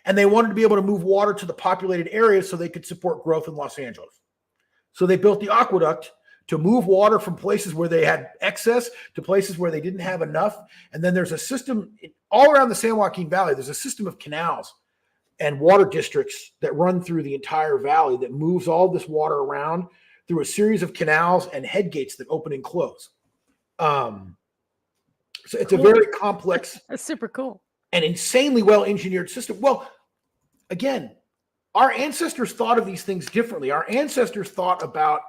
Speaker 2: And they wanted to be able to move water to the populated areas so they could support growth in Los Angeles. So they built the aqueduct to move water from places where they had excess to places where they didn't have enough. And then there's a system all around the San Joaquin Valley. There's a system of canals and water districts that run through the entire valley that moves all this water around through a series of canals and head gates that open and close. So it's a very complex.
Speaker 1: That's super cool.
Speaker 2: And insanely well-engineered system. Well, again, our ancestors thought of these things differently. Our ancestors thought about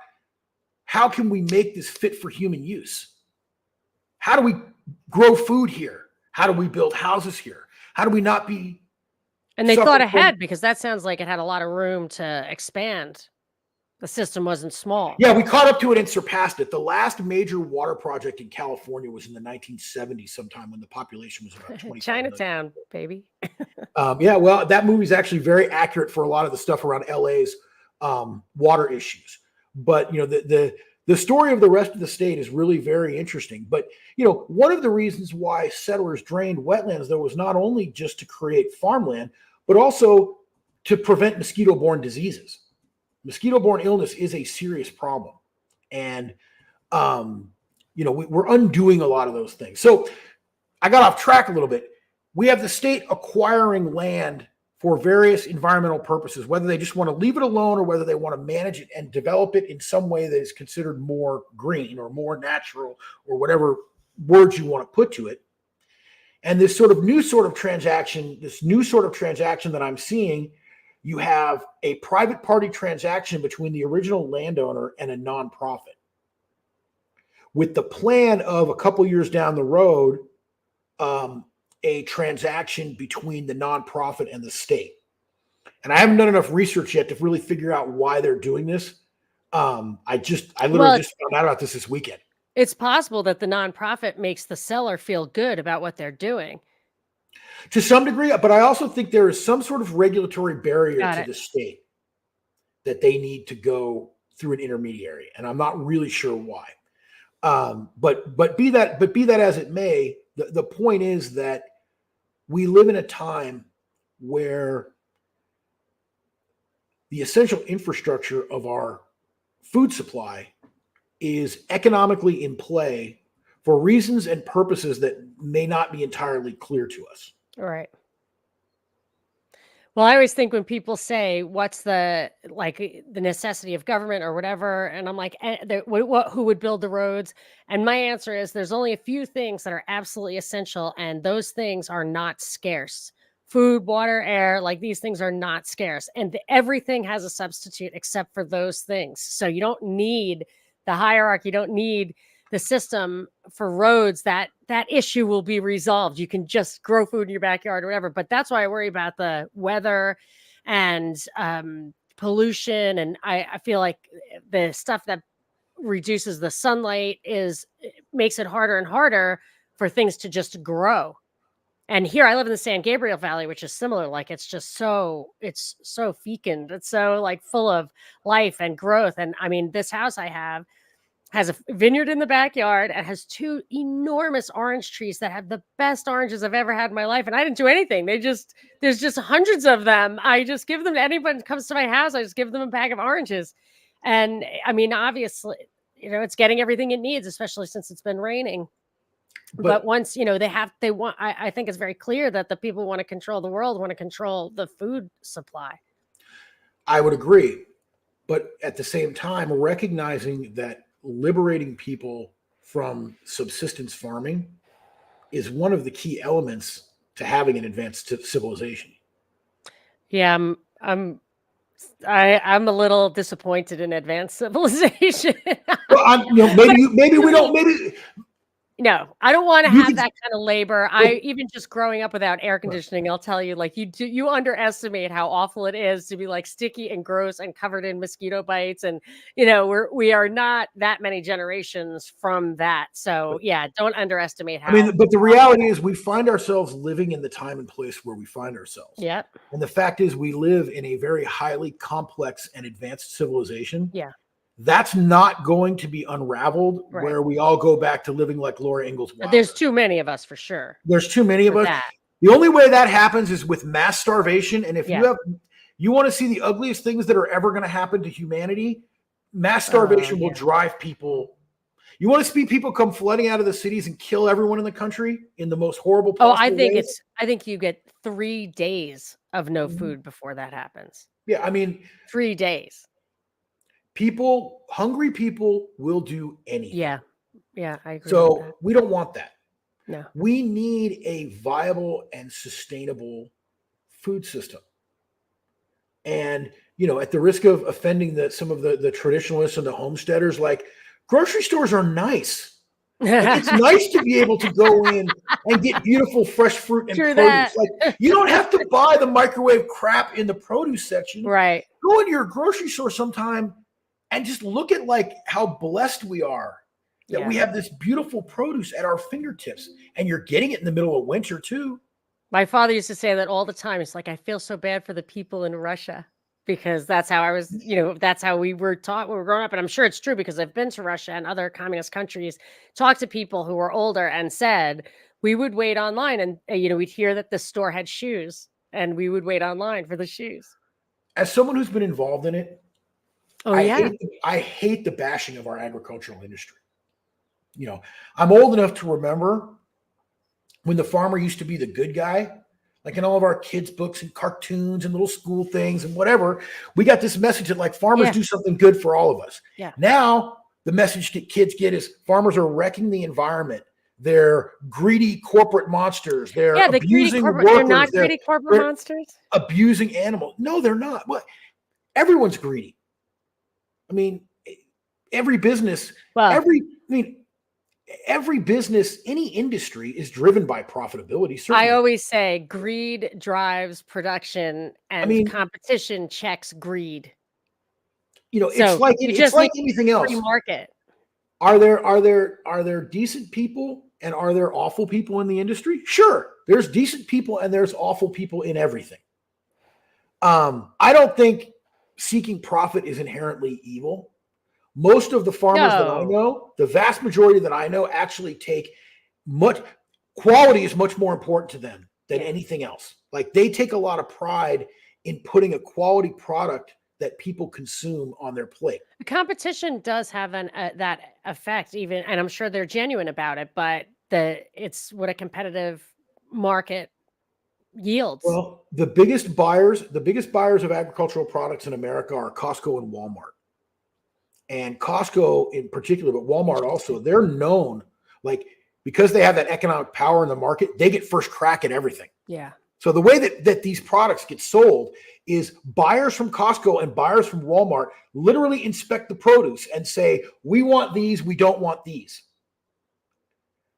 Speaker 2: how can we make this fit for human use? How do we grow food here? How do we build houses here? How do we not be...
Speaker 1: And they thought ahead because that sounds like it had a lot of room to expand. The system wasn't small.
Speaker 2: Yeah, we caught up to it and surpassed it. The last major water project in California was in the 1970s sometime when the population was about 20.
Speaker 1: Chinatown, baby.
Speaker 2: Well, that movie's actually very accurate for a lot of the stuff around LA's water issues. But, the story of the rest of the state is really very interesting. But, one of the reasons why settlers drained wetlands, though, was not only just to create farmland, but also to prevent mosquito-borne diseases. Mosquito-borne illness is a serious problem. And, we're undoing a lot of those things. So I got off track a little bit. We have the state acquiring land for various environmental purposes, whether they just want to leave it alone or whether they want to manage it and develop it in some way that is considered more green or more natural or whatever words you want to put to it. And this new sort of transaction that I'm seeing, you have a private party transaction between the original landowner and a nonprofit, with the plan of a couple years down the road, a transaction between the nonprofit and the state. And I haven't done enough research yet to really figure out why they're doing this. I literally just found out about this weekend.
Speaker 1: It's possible that the nonprofit makes the seller feel good about what they're doing.
Speaker 2: To some degree, but I also think there is some sort of regulatory barrier to the state that they need to go through an intermediary, and I'm not really sure why. But be that as it may, the point is that we live in a time where the essential infrastructure of our food supply is economically in play for reasons and purposes that may not be entirely clear to us.
Speaker 1: Right. Well, I always think when people say, what's the necessity of government or whatever, and I'm like, who would build the roads? And my answer is there's only a few things that are absolutely essential, and those things are not scarce. Food, water, air, like these things are not scarce. And everything has a substitute except for those things. So you don't need the hierarchy, you don't need the system for roads. That issue will be resolved. You can just grow food in your backyard or whatever. But that's why I worry about the weather and pollution. And I feel like the stuff that reduces the sunlight makes it harder and harder for things to just grow. And here I live in the San Gabriel Valley, which is similar. Like it's so fecund. It's so like full of life and growth. And I mean, this house I have has a vineyard in the backyard and has 2 enormous orange trees that have the best oranges I've ever had in my life. And I didn't do anything. There's just hundreds of them. I just give them to anybody who comes to my house. I just give them a bag of oranges. And I mean, obviously, it's getting everything it needs, especially since it's been raining. But once, I think it's very clear that the people who want to control the world want to control the food supply.
Speaker 2: I would agree. But at the same time, recognizing that liberating people from subsistence farming is one of the key elements to having an advanced civilization.
Speaker 1: Yeah, I'm a little disappointed in advanced civilization.
Speaker 2: Well, maybe we don't.
Speaker 1: No, I don't want to have that kind of labor. Even just growing up without air conditioning, I'll tell you, like you underestimate how awful it is to be like sticky and gross and covered in mosquito bites. And, we are not that many generations from that. So yeah, don't underestimate how.
Speaker 2: But the reality is we find ourselves living in the time and place where we find ourselves.
Speaker 1: Yeah.
Speaker 2: And the fact is we live in a very highly complex and advanced civilization.
Speaker 1: Yeah.
Speaker 2: That's not going to be unraveled where we all go back to living like Laura Ingalls Wilder.
Speaker 1: There's too many of us for sure.
Speaker 2: There's too many of us. The only way that happens is with mass starvation. And if you want to see the ugliest things that are ever going to happen to humanity, mass starvation will drive people. You want to see people come flooding out of the cities and kill everyone in the country in the most horrible possible ways?
Speaker 1: I think you get 3 days of no food before that happens.
Speaker 2: Yeah,
Speaker 1: 3 days.
Speaker 2: Hungry people will do anything.
Speaker 1: Yeah, I agree.
Speaker 2: So we don't want that.
Speaker 1: No.
Speaker 2: We need a viable and sustainable food system. And, at the risk of offending some of the traditionalists and the homesteaders, like grocery stores are nice. Like, it's nice to be able to go in and get beautiful fresh fruit and produce. Like you don't have to buy the microwave crap in the produce section.
Speaker 1: Right.
Speaker 2: Go into your grocery store sometime and just look at like how blessed we are that we have this beautiful produce at our fingertips, and you're getting it in the middle of winter too.
Speaker 1: My father used to say that all the time. It's like, I feel so bad for the people in Russia, because that's how I was, that's how we were taught when we were growing up. And I'm sure it's true because I've been to Russia and other communist countries, talked to people who were older and said, we would wait online and, we'd hear that the store had shoes and we would wait online for the shoes.
Speaker 2: As someone who's been involved in it, I hate the bashing of our agricultural industry. I'm old enough to remember when the farmer used to be the good guy. like in all of our kids' books and cartoons and little school things and whatever, we got this message that like farmers do something good for all of us.
Speaker 1: Yeah.
Speaker 2: Now the message that kids get is farmers are wrecking the environment. They're greedy corporate monsters. They're abusing workers.
Speaker 1: They're not greedy corporate monsters.
Speaker 2: Abusing animals. No, they're not. What? Everyone's greedy. I mean, every business, every business, any industry is driven by profitability. Certainly.
Speaker 1: I always say greed drives production, and competition checks greed.
Speaker 2: You know, it's like anything else.
Speaker 1: Free market.
Speaker 2: Are there decent people and are there awful people in the industry? Sure, there's decent people and there's awful people in everything. I don't think seeking profit is inherently evil. Most of the farmers that I know, the vast majority that I know, actually take quality is much more important to them than anything else. Like they take a lot of pride in putting a quality product that people consume on their plate.
Speaker 1: The competition does have that effect, even, and I'm sure they're genuine about it, but it's what a competitive market yields.
Speaker 2: Well, the biggest buyers of agricultural products in America are Costco and Walmart. And Costco in particular, but Walmart also, they're known, like, because they have that economic power in the market, they get first crack at everything.
Speaker 1: Yeah.
Speaker 2: So the way that these products get sold is buyers from Costco and buyers from Walmart literally inspect the produce and say, we want these, we don't want these.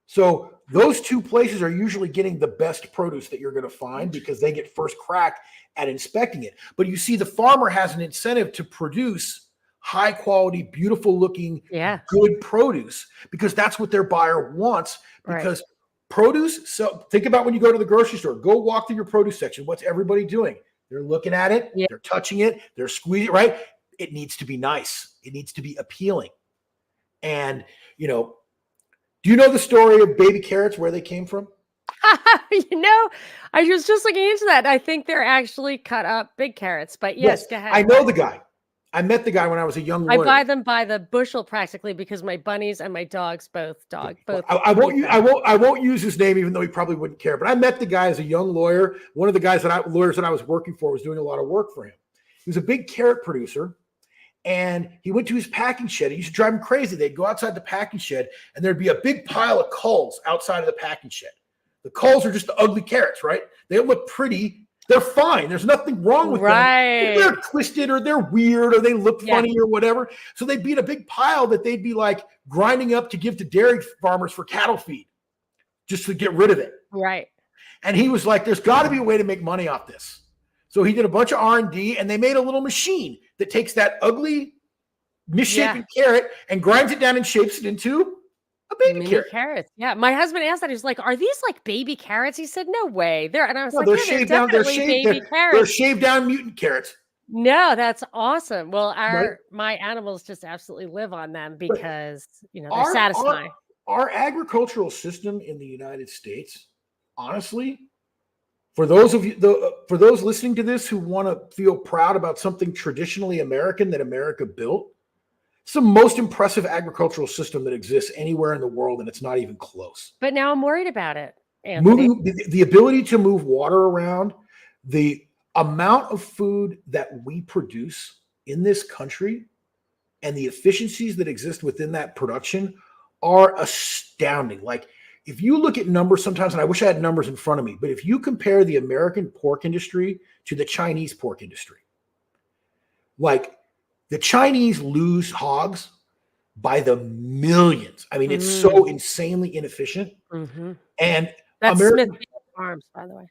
Speaker 2: So those two places are usually getting the best produce that you're going to find because they get first crack at inspecting it. But you see, the farmer has an incentive to produce high quality, beautiful looking, good produce because that's what their buyer wants. Because produce, so think about when you go to the grocery store, go walk through your produce section. What's everybody doing? They're looking at it, they're touching it, they're squeezing, right? It needs to be nice. It needs to be appealing. And, you know, do you know the story of baby carrots, where they came from?
Speaker 1: You know, I was just looking into that. I think they're actually cut up big carrots, but yes, go ahead.
Speaker 2: I know the guy. I met the guy when I was a young lawyer.
Speaker 1: I buy them by the bushel practically because my bunnies and my dogs both.
Speaker 2: I won't use his name, even though he probably wouldn't care. But I met the guy as a young lawyer. One of the lawyers that I was working for was doing a lot of work for him. He was a big carrot producer, and he went to his packing shed. It used to drive him crazy. They'd go outside the packing shed, and there'd be a big pile of culls outside of the packing shed. The culls are just the ugly carrots, right? They don't look pretty. They're fine. There's nothing wrong with them. They're twisted or they're weird or they look funny or whatever. So they'd be in a big pile that they'd be like grinding up to give to dairy farmers for cattle feed just to get rid of it.
Speaker 1: Right.
Speaker 2: And he was like, there's got to be a way to make money off this. So he did a bunch of R&D and they made a little machine that takes that ugly, misshapen carrot and grinds it down and shapes it into a baby carrot.
Speaker 1: Yeah, my husband asked that. He was like, "Are these like baby carrots?" He said, "No way." And I was like,
Speaker 2: "They're shaved down. They're shaved down mutant carrots."
Speaker 1: No, that's awesome. Well, my animals just absolutely live on them because they're satisfying.
Speaker 2: Our agricultural system in the United States, honestly, for those of you, for those listening to this who want to feel proud about something traditionally American that America built. It's the most impressive agricultural system that exists anywhere in the world, and it's not even close.
Speaker 1: But now I'm worried about it, Anthony.
Speaker 2: The ability to move water around, the amount of food that we produce in this country, and the efficiencies that exist within that production are astounding. Like, if you look at numbers sometimes, and I wish I had numbers in front of me, but if you compare the American pork industry to the Chinese pork industry, like, the Chinese lose hogs by the millions. I mean, it's so insanely inefficient.
Speaker 1: Mm-hmm.
Speaker 2: And
Speaker 1: that's Smithfield Farms, by the way.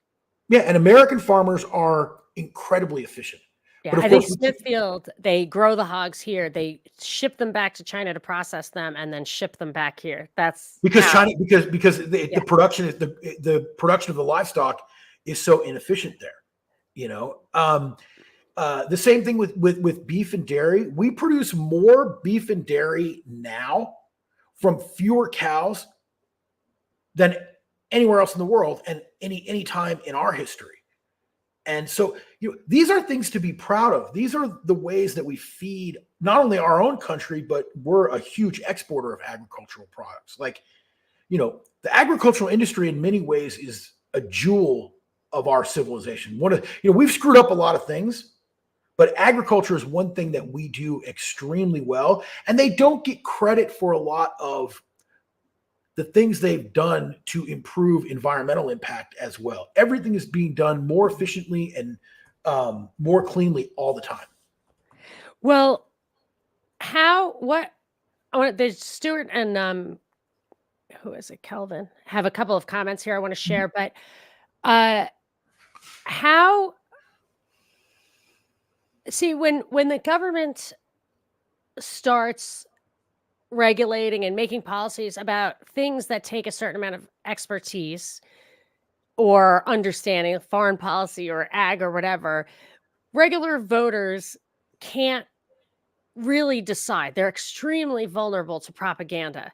Speaker 2: Yeah, and American farmers are incredibly efficient.
Speaker 1: Yeah, I think Smithfield, they grow the hogs here. They ship them back to China to process them and then ship them back here. That's
Speaker 2: because China, because the production is the production of the livestock is so inefficient there. The same thing with beef and dairy. We produce more beef and dairy now from fewer cows than anywhere else in the world and any time in our history. And so these are things to be proud of. These are the ways that we feed not only our own country, but we're a huge exporter of agricultural products. Like, the agricultural industry in many ways is a jewel of our civilization. We've screwed up a lot of things, but agriculture is one thing that we do extremely well, and they don't get credit for a lot of the things they've done to improve environmental impact as well. Everything is being done more efficiently and more cleanly all the time.
Speaker 1: Well, there's Stuart and who is it, Kelvin, have a couple of comments here I want to share, but when the government starts regulating and making policies about things that take a certain amount of expertise or understanding of foreign policy or ag or whatever, regular voters can't really decide. They're extremely vulnerable to propaganda.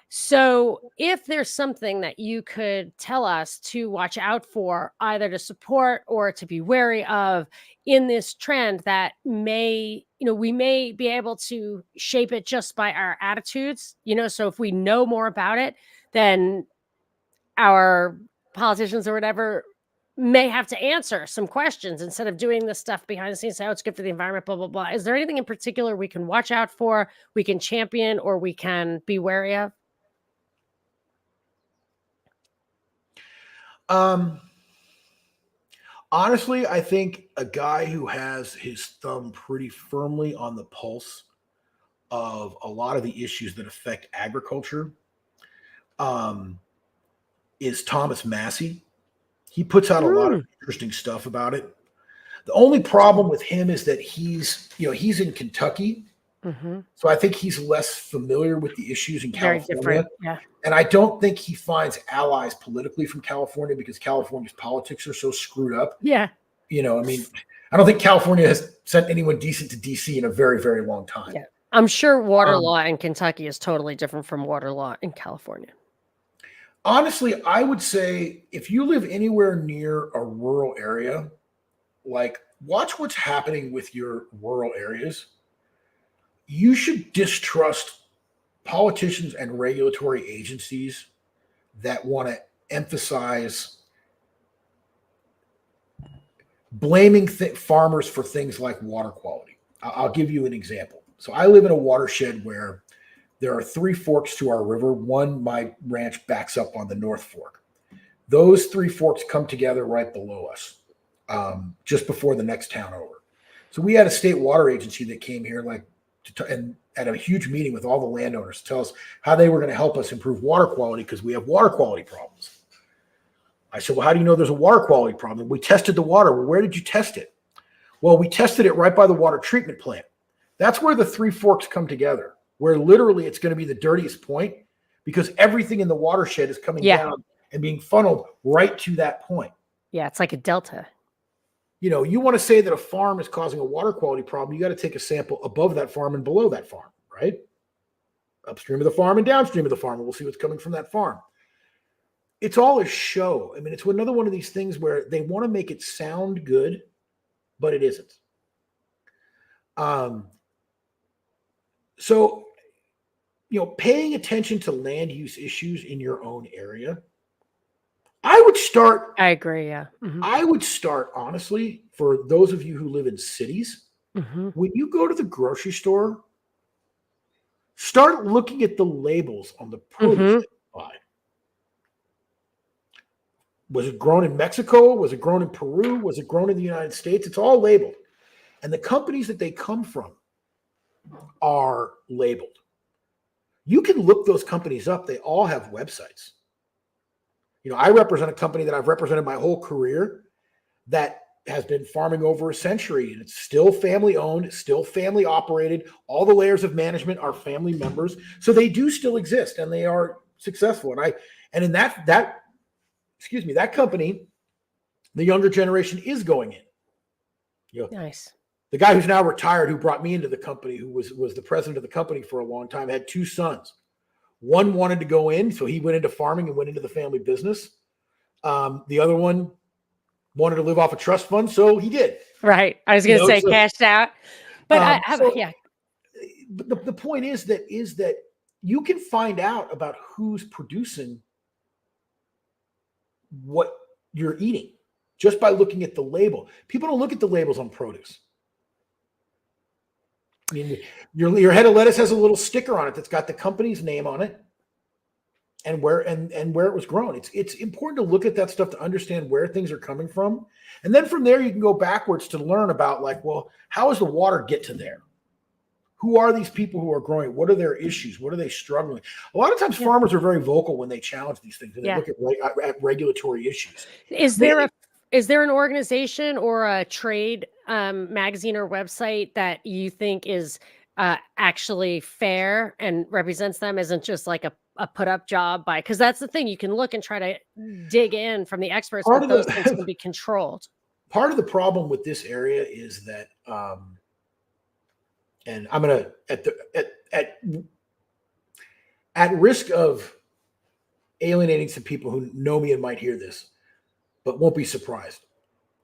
Speaker 1: So if there's something that you could tell us to watch out for, either to support or to be wary of in this trend that we may be able to shape it just by our attitudes, so if we know more about it, then our politicians or whatever may have to answer some questions instead of doing this stuff behind the scenes. Say, oh, it's good for the environment, blah, blah, blah. Is there anything in particular we can watch out for, we can champion, or we can be wary of?
Speaker 2: Honestly, I think a guy who has his thumb pretty firmly on the pulse of a lot of the issues that affect agriculture is Thomas Massey. He puts out a lot of interesting stuff about it. The only problem with him is that he's in Kentucky.
Speaker 1: Mm-hmm.
Speaker 2: So I think he's less familiar with the issues in California.
Speaker 1: Very different, yeah.
Speaker 2: And I don't think he finds allies politically from California because California's politics are so screwed up.
Speaker 1: Yeah.
Speaker 2: I don't think California has sent anyone decent to DC in a very, very long time.
Speaker 1: Yeah. I'm sure water law in Kentucky is totally different from water law in California.
Speaker 2: Honestly, I would say if you live anywhere near a rural area, watch what's happening with your rural areas. You should distrust politicians and regulatory agencies that want to emphasize blaming farmers for things like water quality. I'll give you an example. So I live in a watershed where there are 3 forks to our river. One, my ranch backs up on the North Fork. Those 3 forks come together right below us, just before the next town over. So we had a state water agency that came here and at a huge meeting with all the landowners to tell us how they were going to help us improve water quality because we have water quality problems. I said, well, how do you know there's a water quality problem? We tested the water. Well, where did you test it? Well, we tested it right by the water treatment plant. That's where the 3 forks come together, where literally it's going to be the dirtiest point because everything in the watershed is coming down and being funneled right to that point.
Speaker 1: Yeah, it's like a delta.
Speaker 2: You want to say that a farm is causing a water quality problem, you got to take a sample above that farm and below that farm, right? Upstream of the farm and downstream of the farm, and we'll see what's coming from that farm. It's all a show. I mean, it's another one of these things where they want to make it sound good, but it isn't. So, paying attention to land use issues in your own area, I agree, yeah. Mm-hmm. I would start, honestly, for those of you who live in cities, when you go to the grocery store, start looking at the labels on the produce that you buy. Was it grown in Mexico? Was it grown in Peru? Was it grown in the United States? It's all labeled. And the companies that they come from are labeled. You can look those companies up. They all have websites. I represent a company that I've represented my whole career that has been farming over a century, and it's still family owned, still family operated. All the layers of management are family members. So they do still exist and they are successful. And in that company, the younger generation is going in.
Speaker 1: Nice.
Speaker 2: The guy who's now retired, who brought me into the company, who was the president of the company for a long time, had 2 sons. One wanted to go in, so he went into farming and went into the family business. The other one wanted to live off a trust fund, so he did.
Speaker 1: Right. I was going to say cashed out. But
Speaker 2: But the point is that you can find out about who's producing what you're eating. just by looking at the label. People don't look at the labels on produce. I mean, your head of lettuce has a little sticker on it that's got the company's name on it and where it was grown. It's important to look at that stuff to understand where things are coming from. And then from there, you can go backwards to learn about, like, well, how does the water get to there? Who are these people who are growing? What are their issues? What are they struggling? A lot of times farmers are very vocal when they challenge these things and they look at regulatory issues.
Speaker 1: Is there an organization or a trade magazine or website that you think is actually fair and represents them, isn't just like a put up job by, because that's the thing, you can look and try to dig in from the experts, but those things can be controlled.
Speaker 2: Part of the problem with this area is that, and I'm going to, at risk of alienating some people who know me and might hear this, but won't be surprised.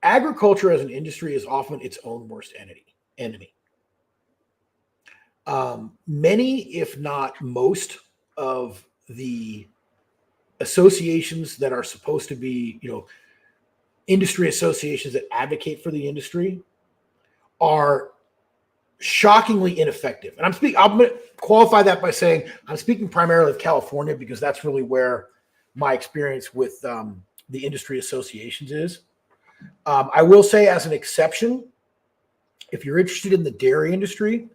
Speaker 2: Agriculture as an industry is often its own worst enemy. Many, if not most, of the associations that are supposed to be, industry associations that advocate for the industry are shockingly ineffective. And I'm going to qualify that by saying I'm speaking primarily of California, because that's really where my experience with the industry associations is. I will say, as an exception, if you're interested in the dairy industry,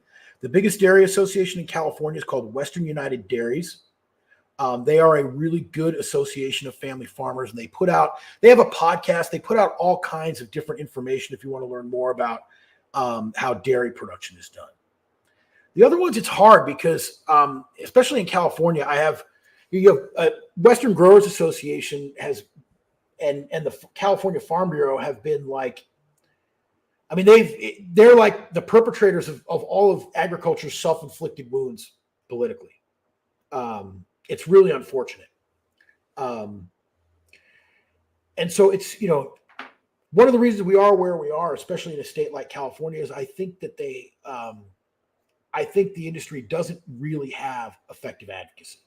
Speaker 2: the biggest dairy association in California is called Western United Dairies. They are a really good association of family farmers, and they have a podcast. They put out all kinds of different information if you want to learn more about how dairy production is done. The other ones, it's hard because, especially in California, you have Western Growers Association and the California Farm Bureau have been like, I mean, they're like the perpetrators of all of agriculture's self-inflicted wounds politically. It's really unfortunate. And so it's, one of the reasons we are where we are, especially in a state like California, is I think that I think the industry doesn't really have effective advocacy.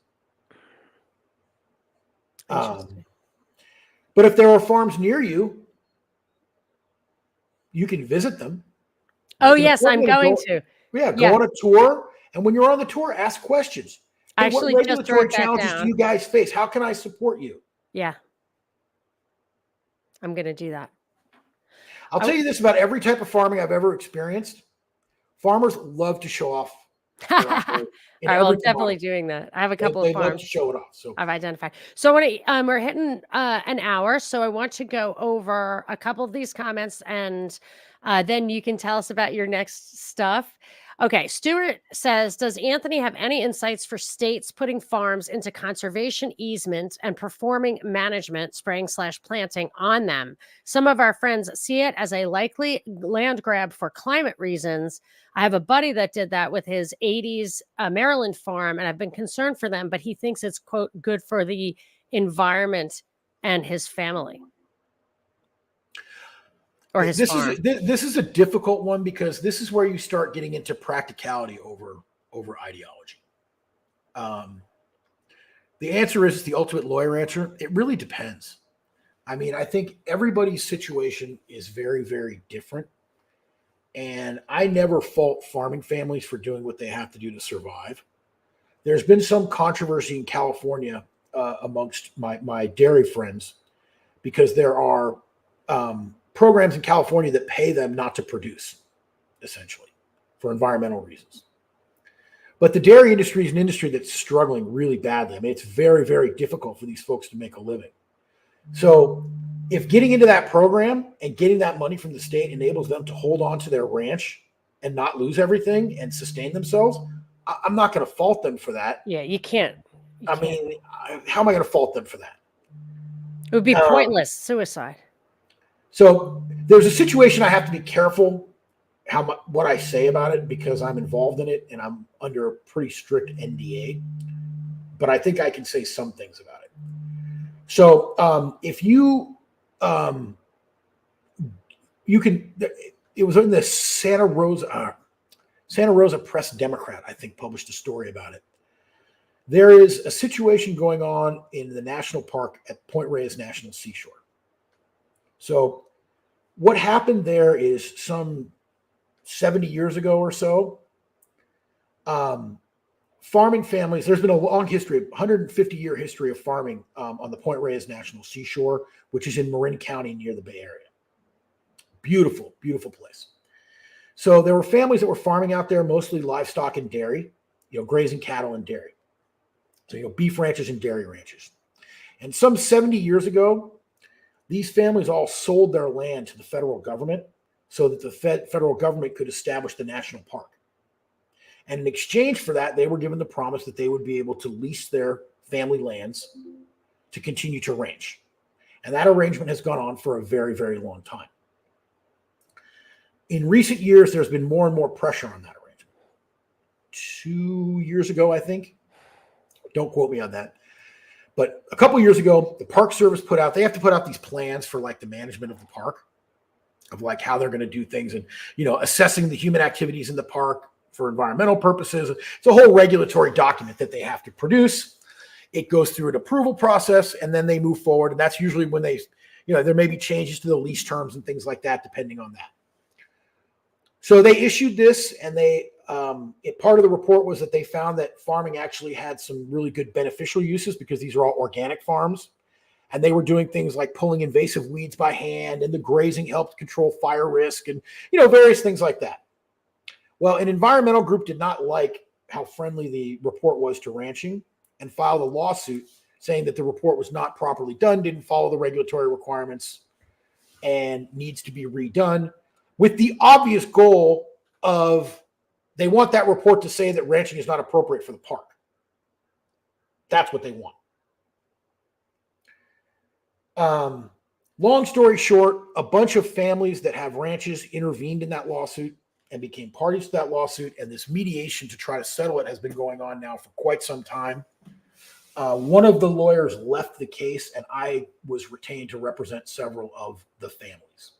Speaker 2: But if there are farms near you, you can visit them.
Speaker 1: Oh, yes, I'm going to.
Speaker 2: Yeah, go on a tour. And when you're on the tour, ask questions. Hey,
Speaker 1: actually,
Speaker 2: what regulatory challenges do you guys face? How can I support you?
Speaker 1: Yeah. I'm going to do that.
Speaker 2: I'll tell you this about every type of farming I've ever experienced. Farmers love to show off.
Speaker 1: I will definitely doing that. I have a couple of farms.
Speaker 2: Love to show it off. So
Speaker 1: I've identified. So we're hitting an hour, so I want to go over a couple of these comments, and then you can tell us about your next stuff. Okay, Stuart says, does Anthony have any insights for states putting farms into conservation easements and performing management, spraying/planting on them? Some of our friends see it as a likely land grab for climate reasons. I have a buddy that did that with his 80s Maryland farm, and I've been concerned for them, but he thinks it's, quote, good for the environment and his family. Or his farm.
Speaker 2: This is a difficult one, because this is where you start getting into practicality over ideology. The answer is the ultimate lawyer answer. It really depends. I mean, I think everybody's situation is very, very different. And I never fault farming families for doing what they have to do to survive. There's been some controversy in California amongst my dairy friends, because there are programs in California that pay them not to produce, essentially, for environmental reasons. But the dairy industry is an industry that's struggling really badly. I mean, it's very, very difficult for these folks to make a living. So if getting into that program and getting that money from the state enables them to hold on to their ranch and not lose everything and sustain themselves, I'm not going to fault them for that.
Speaker 1: Yeah, you can't.
Speaker 2: I mean, how am I going to fault them for that?
Speaker 1: It would be pointless suicide.
Speaker 2: So there's a situation I have to be careful what I say about it, because I'm involved in it and I'm under a pretty strict NDA. But I think I can say some things about it. So if you can, it was in the Santa Rosa Press Democrat, I think, published a story about it. There is a situation going on in the national park at Point Reyes National Seashore, So what happened there is some 70 years ago or so, farming families, there's been a long history, 150-year history of farming on the Point Reyes National Seashore, which is in Marin County near the Bay Area. Beautiful, beautiful place. So there were families that were farming out there, mostly livestock and dairy, grazing cattle and dairy. So, beef ranches and dairy ranches. And some 70 years ago, these families all sold their land to the federal government so that the federal government could establish the national park. And in exchange for that, they were given the promise that they would be able to lease their family lands to continue to ranch. And that arrangement has gone on for a very, very long time. In recent years, there's been more and more pressure on that arrangement. 2 years ago, I think, don't quote me on that, but a couple years ago, the Park Service they have to put out these plans for like the management of the park, of like how they're going to do things and, assessing the human activities in the park for environmental purposes. It's a whole regulatory document that they have to produce. It goes through an approval process and then they move forward. And that's usually when there may be changes to the lease terms and things like that, depending on that. So they issued this, and part of the report was that they found that farming actually had some really good beneficial uses because these are all organic farms, and they were doing things like pulling invasive weeds by hand, and the grazing helped control fire risk and, various things like that. Well, an environmental group did not like how friendly the report was to ranching and filed a lawsuit saying that the report was not properly done, didn't follow the regulatory requirements, and needs to be redone, with the obvious goal of they want that report to say that ranching is not appropriate for the park. That's what they want. Long story short, a bunch of families that have ranches intervened in that lawsuit and became parties to that lawsuit, and this mediation to try to settle it has been going on now for quite some time. One of the lawyers left the case, and I was retained to represent several of the families.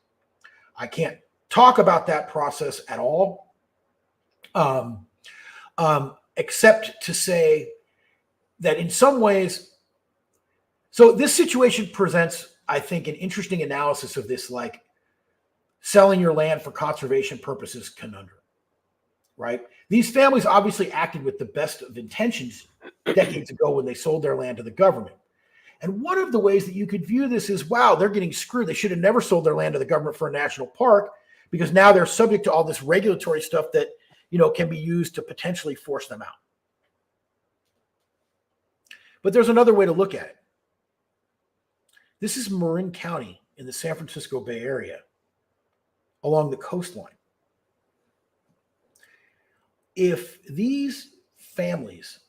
Speaker 2: I can't talk about that process at all, except to say that in some ways, so this situation presents, I think, an interesting analysis of this, like selling your land for conservation purposes conundrum, right? These families obviously acted with the best of intentions decades ago when they sold their land to the government. And one of the ways that you could view this is, wow, they're getting screwed. They should have never sold their land to the government for a national park, because now they're subject to all this regulatory stuff that, can be used to potentially force them out. But there's another way to look at it. This is Marin County in the San Francisco Bay Area along the coastline. If these families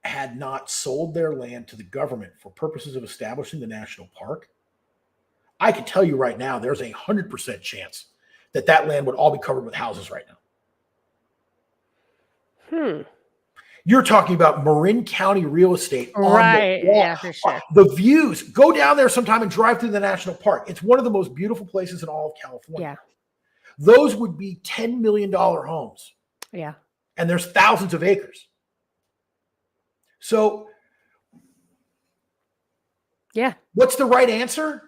Speaker 2: had not sold their land to the government for purposes of establishing the national park, I can tell you right now, there's 100% chance that that land would all be covered with houses right now. You're talking about Marin County real estate.
Speaker 1: Right. Yeah, for sure.
Speaker 2: The views. Go down there sometime and drive through the national park. It's one of the most beautiful places in all of California.
Speaker 1: Yeah.
Speaker 2: Those would be $10 million homes.
Speaker 1: Yeah.
Speaker 2: And there's thousands of acres. So,
Speaker 1: yeah.
Speaker 2: What's the right answer?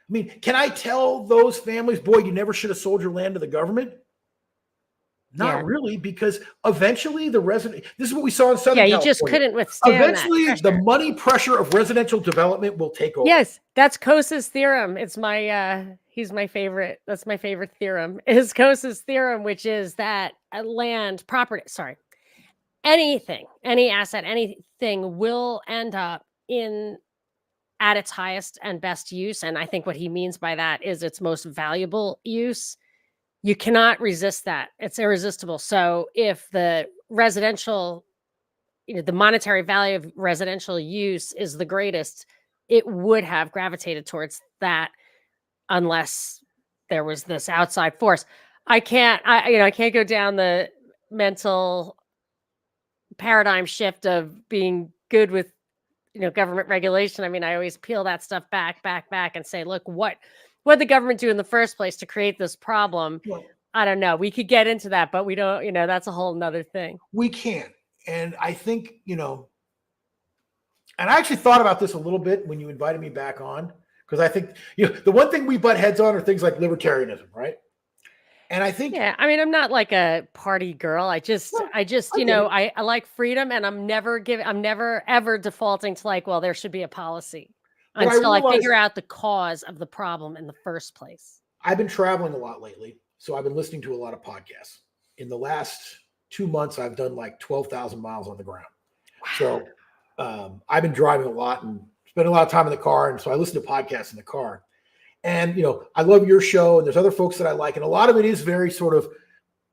Speaker 2: I mean, can I tell those families, boy, you never should have sold your land to the government? Not really, because eventually this is what we saw in Southern California.
Speaker 1: Yeah, you just couldn't withstand
Speaker 2: eventually
Speaker 1: that
Speaker 2: the money pressure of residential development will take over.
Speaker 1: Yes, that's Coase's theorem. It's he's my favorite. That's my favorite theorem, is Coase's theorem, which is that anything, any asset, anything will end up at its highest and best use. And I think what he means by that is its most valuable use. You cannot resist that. It's irresistible. So if the residential, the monetary value of residential use is the greatest, it would have gravitated towards that unless there was this outside force. I can't go down the mental paradigm shift of being good with government regulation. I mean, I always peel that stuff back and say, look, what did the government do in the first place to create this problem? Well, I don't know. We could get into that, but we don't, that's a whole nother thing.
Speaker 2: We can. And I think, and I actually thought about this a little bit when you invited me back on, Because I think, the one thing we butt heads on are things like libertarianism, right? And I think,
Speaker 1: Yeah, I mean, I'm not like a party girl. I just,
Speaker 2: well,
Speaker 1: I just,
Speaker 2: I get it.
Speaker 1: I like freedom, and I'm never ever defaulting to like, well, there should be a policy
Speaker 2: But I
Speaker 1: until I
Speaker 2: realize
Speaker 1: figure out the cause of the problem in the first place.
Speaker 2: I've been traveling a lot lately, so I've been listening to a lot of podcasts. In the last 2 months, I've done like 12,000 miles on the ground. So I've been driving a lot and spending a lot of time in the car. And so I listen to podcasts in the car. And, I love your show, and there's other folks that I like. And a lot of it is very sort of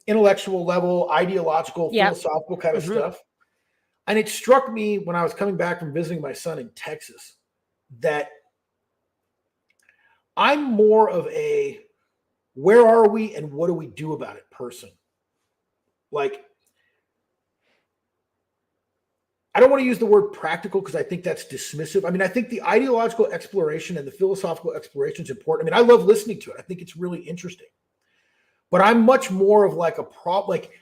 Speaker 2: intellectual level, ideological,
Speaker 1: Yep.
Speaker 2: philosophical kind of stuff. And it struck me when I was coming back from visiting my son in Texas that I'm more of a where are we and what do we do about it person. Like, I don't want to use the word practical because I think that's dismissive. I mean, I think the ideological exploration and the philosophical exploration is important. I mean, I love listening to it. I think it's really interesting. But I'm much more of like like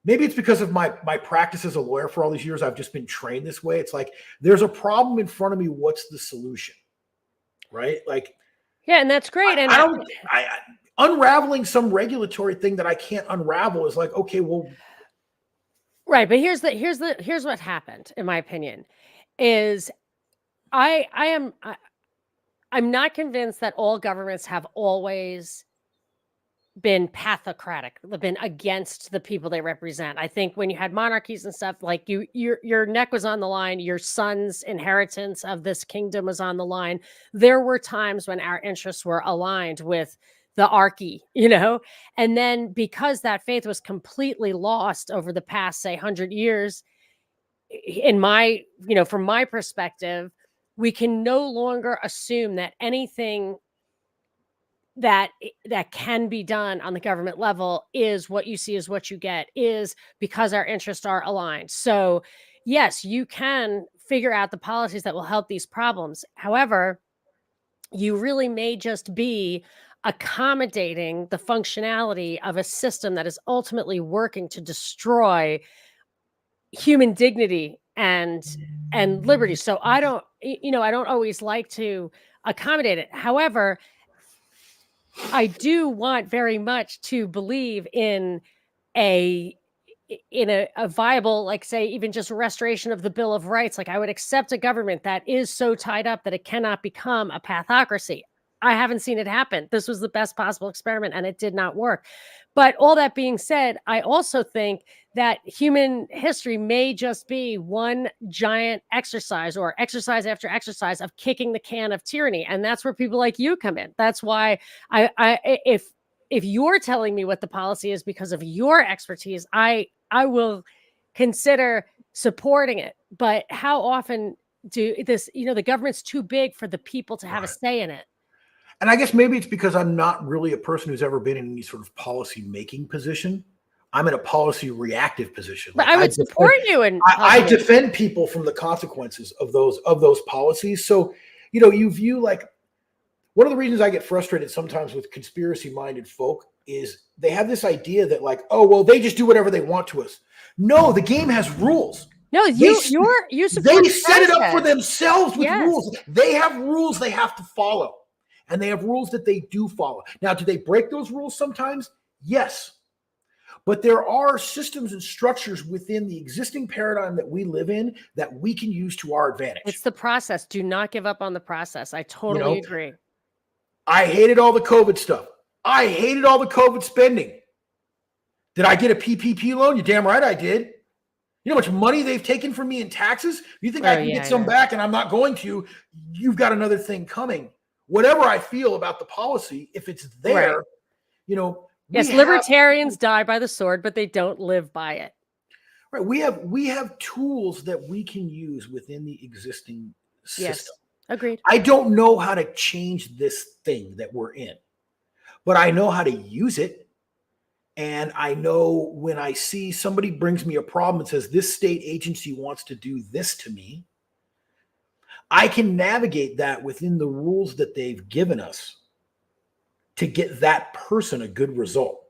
Speaker 2: maybe it's because of my practice as a lawyer for all these years. I've just been trained this way. It's like there's a problem in front of me. What's the solution? Right? Like,
Speaker 1: Yeah, and that's great. And
Speaker 2: unraveling some regulatory thing that I can't unravel is like, okay, well,
Speaker 1: right, but here's what happened, in my opinion, is I'm not convinced that all governments have always been pathocratic, been against the people they represent. I think when you had monarchies and stuff, like your neck was on the line, your son's inheritance of this kingdom was on the line. There were times when our interests were aligned with the archy, and then because that faith was completely lost over the past, say, 100 years, in my, from my perspective, we can no longer assume that anything that can be done on the government level is what you see is what you get, is because our interests are aligned. So yes, you can figure out the policies that will help these problems. However, you really may just be accommodating the functionality of a system that is ultimately working to destroy human dignity and liberty. So I don't always like to accommodate it. However, I do want very much to believe in a viable, like, say, even just restoration of the Bill of Rights. Like, I would accept a government that is so tied up that it cannot become a pathocracy. I haven't seen it happen. This was the best possible experiment and it did not work. But all that being said, I also think that human history may just be one giant exercise, or exercise after exercise, of kicking the can of tyranny. And that's where people like you come in. That's why if you're telling me what the policy is because of your expertise, I will consider supporting it. But how often do this, the government's too big for the people to have a say in it.
Speaker 2: And I guess maybe it's because I'm not really a person who's ever been in any sort of policy making position. I'm in a policy reactive position.
Speaker 1: But I would support you in.
Speaker 2: I defend people from the consequences of those policies. So, you view, like, one of the reasons I get frustrated sometimes with conspiracy minded folk is they have this idea that, like, oh, well, they just do whatever they want to us. No, the game has rules.
Speaker 1: No, you support.
Speaker 2: They set it up for themselves with rules. They have rules they have to follow. And they have rules that they do follow. Now, do they break those rules sometimes? Yes. But there are systems and structures within the existing paradigm that we live in that we can use to our advantage.
Speaker 1: It's the process. Do not give up on the process. I totally agree.
Speaker 2: I hated all the COVID stuff. I hated all the COVID spending. Did I get a PPP loan? You're damn right I did. You know how much money they've taken from me in taxes? You think I can get some back and I'm not going to? You've got another thing coming. Whatever I feel about the policy, if it's there,
Speaker 1: yes, libertarians die by the sword, but they don't live by it.
Speaker 2: Right. We have tools that we can use within the existing system.
Speaker 1: Yes, agreed.
Speaker 2: I don't know how to change this thing that we're in, but I know how to use it. And I know when I see somebody brings me a problem and says, this state agency wants to do this to me, I can navigate that within the rules that they've given us to get that person a good result.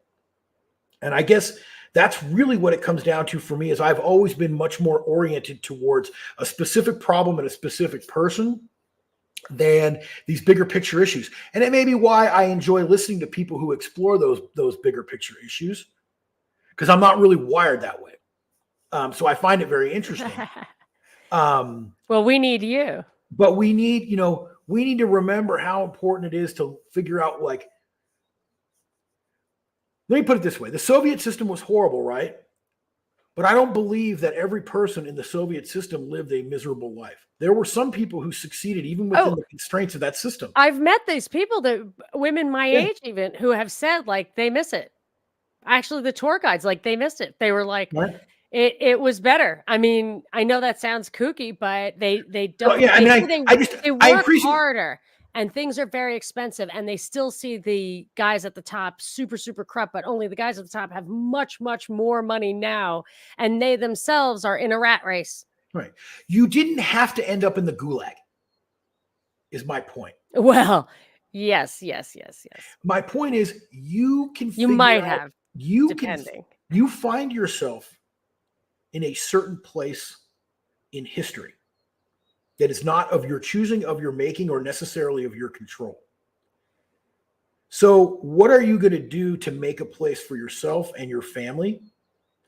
Speaker 2: And I guess that's really what it comes down to for me, is I've always been much more oriented towards a specific problem and a specific person. than these bigger picture issues. And it may be why I enjoy listening to people who explore those bigger picture issues, because I'm not really wired that way. So I find it very interesting.
Speaker 1: Well, we need you.
Speaker 2: But we need to remember how important it is to figure out, like, let me put it this way. The Soviet system was horrible, right? But I don't believe that every person in the Soviet system lived a miserable life. There were some people who succeeded even within the constraints of that system.
Speaker 1: I've met these people, women my age even, who have said, like, they miss it. Actually, the tour guides, like, they missed it. They were like, it was better. I mean, I know that sounds kooky, but they don't. They work harder. And things are very expensive, and they still see the guys at the top super, super corrupt, but only the guys at the top have much, much more money now, and they themselves are in a rat race.
Speaker 2: Right. You didn't have to end up in the gulag, is my point.
Speaker 1: Well, yes.
Speaker 2: My point is, you find yourself in a certain place in history that is not of your choosing, of your making, or necessarily of your control. So what are you going to do to make a place for yourself and your family?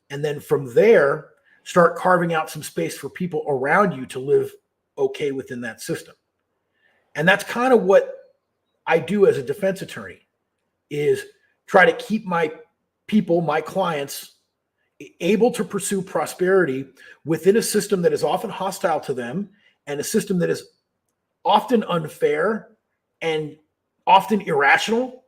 Speaker 2: And then from there, start carving out some space for people around you to live okay within that system. And that's kind of what I do as a defense attorney, is try to keep my people, my clients, able to pursue prosperity within a system that is often hostile to them, and a system that is often unfair and often irrational.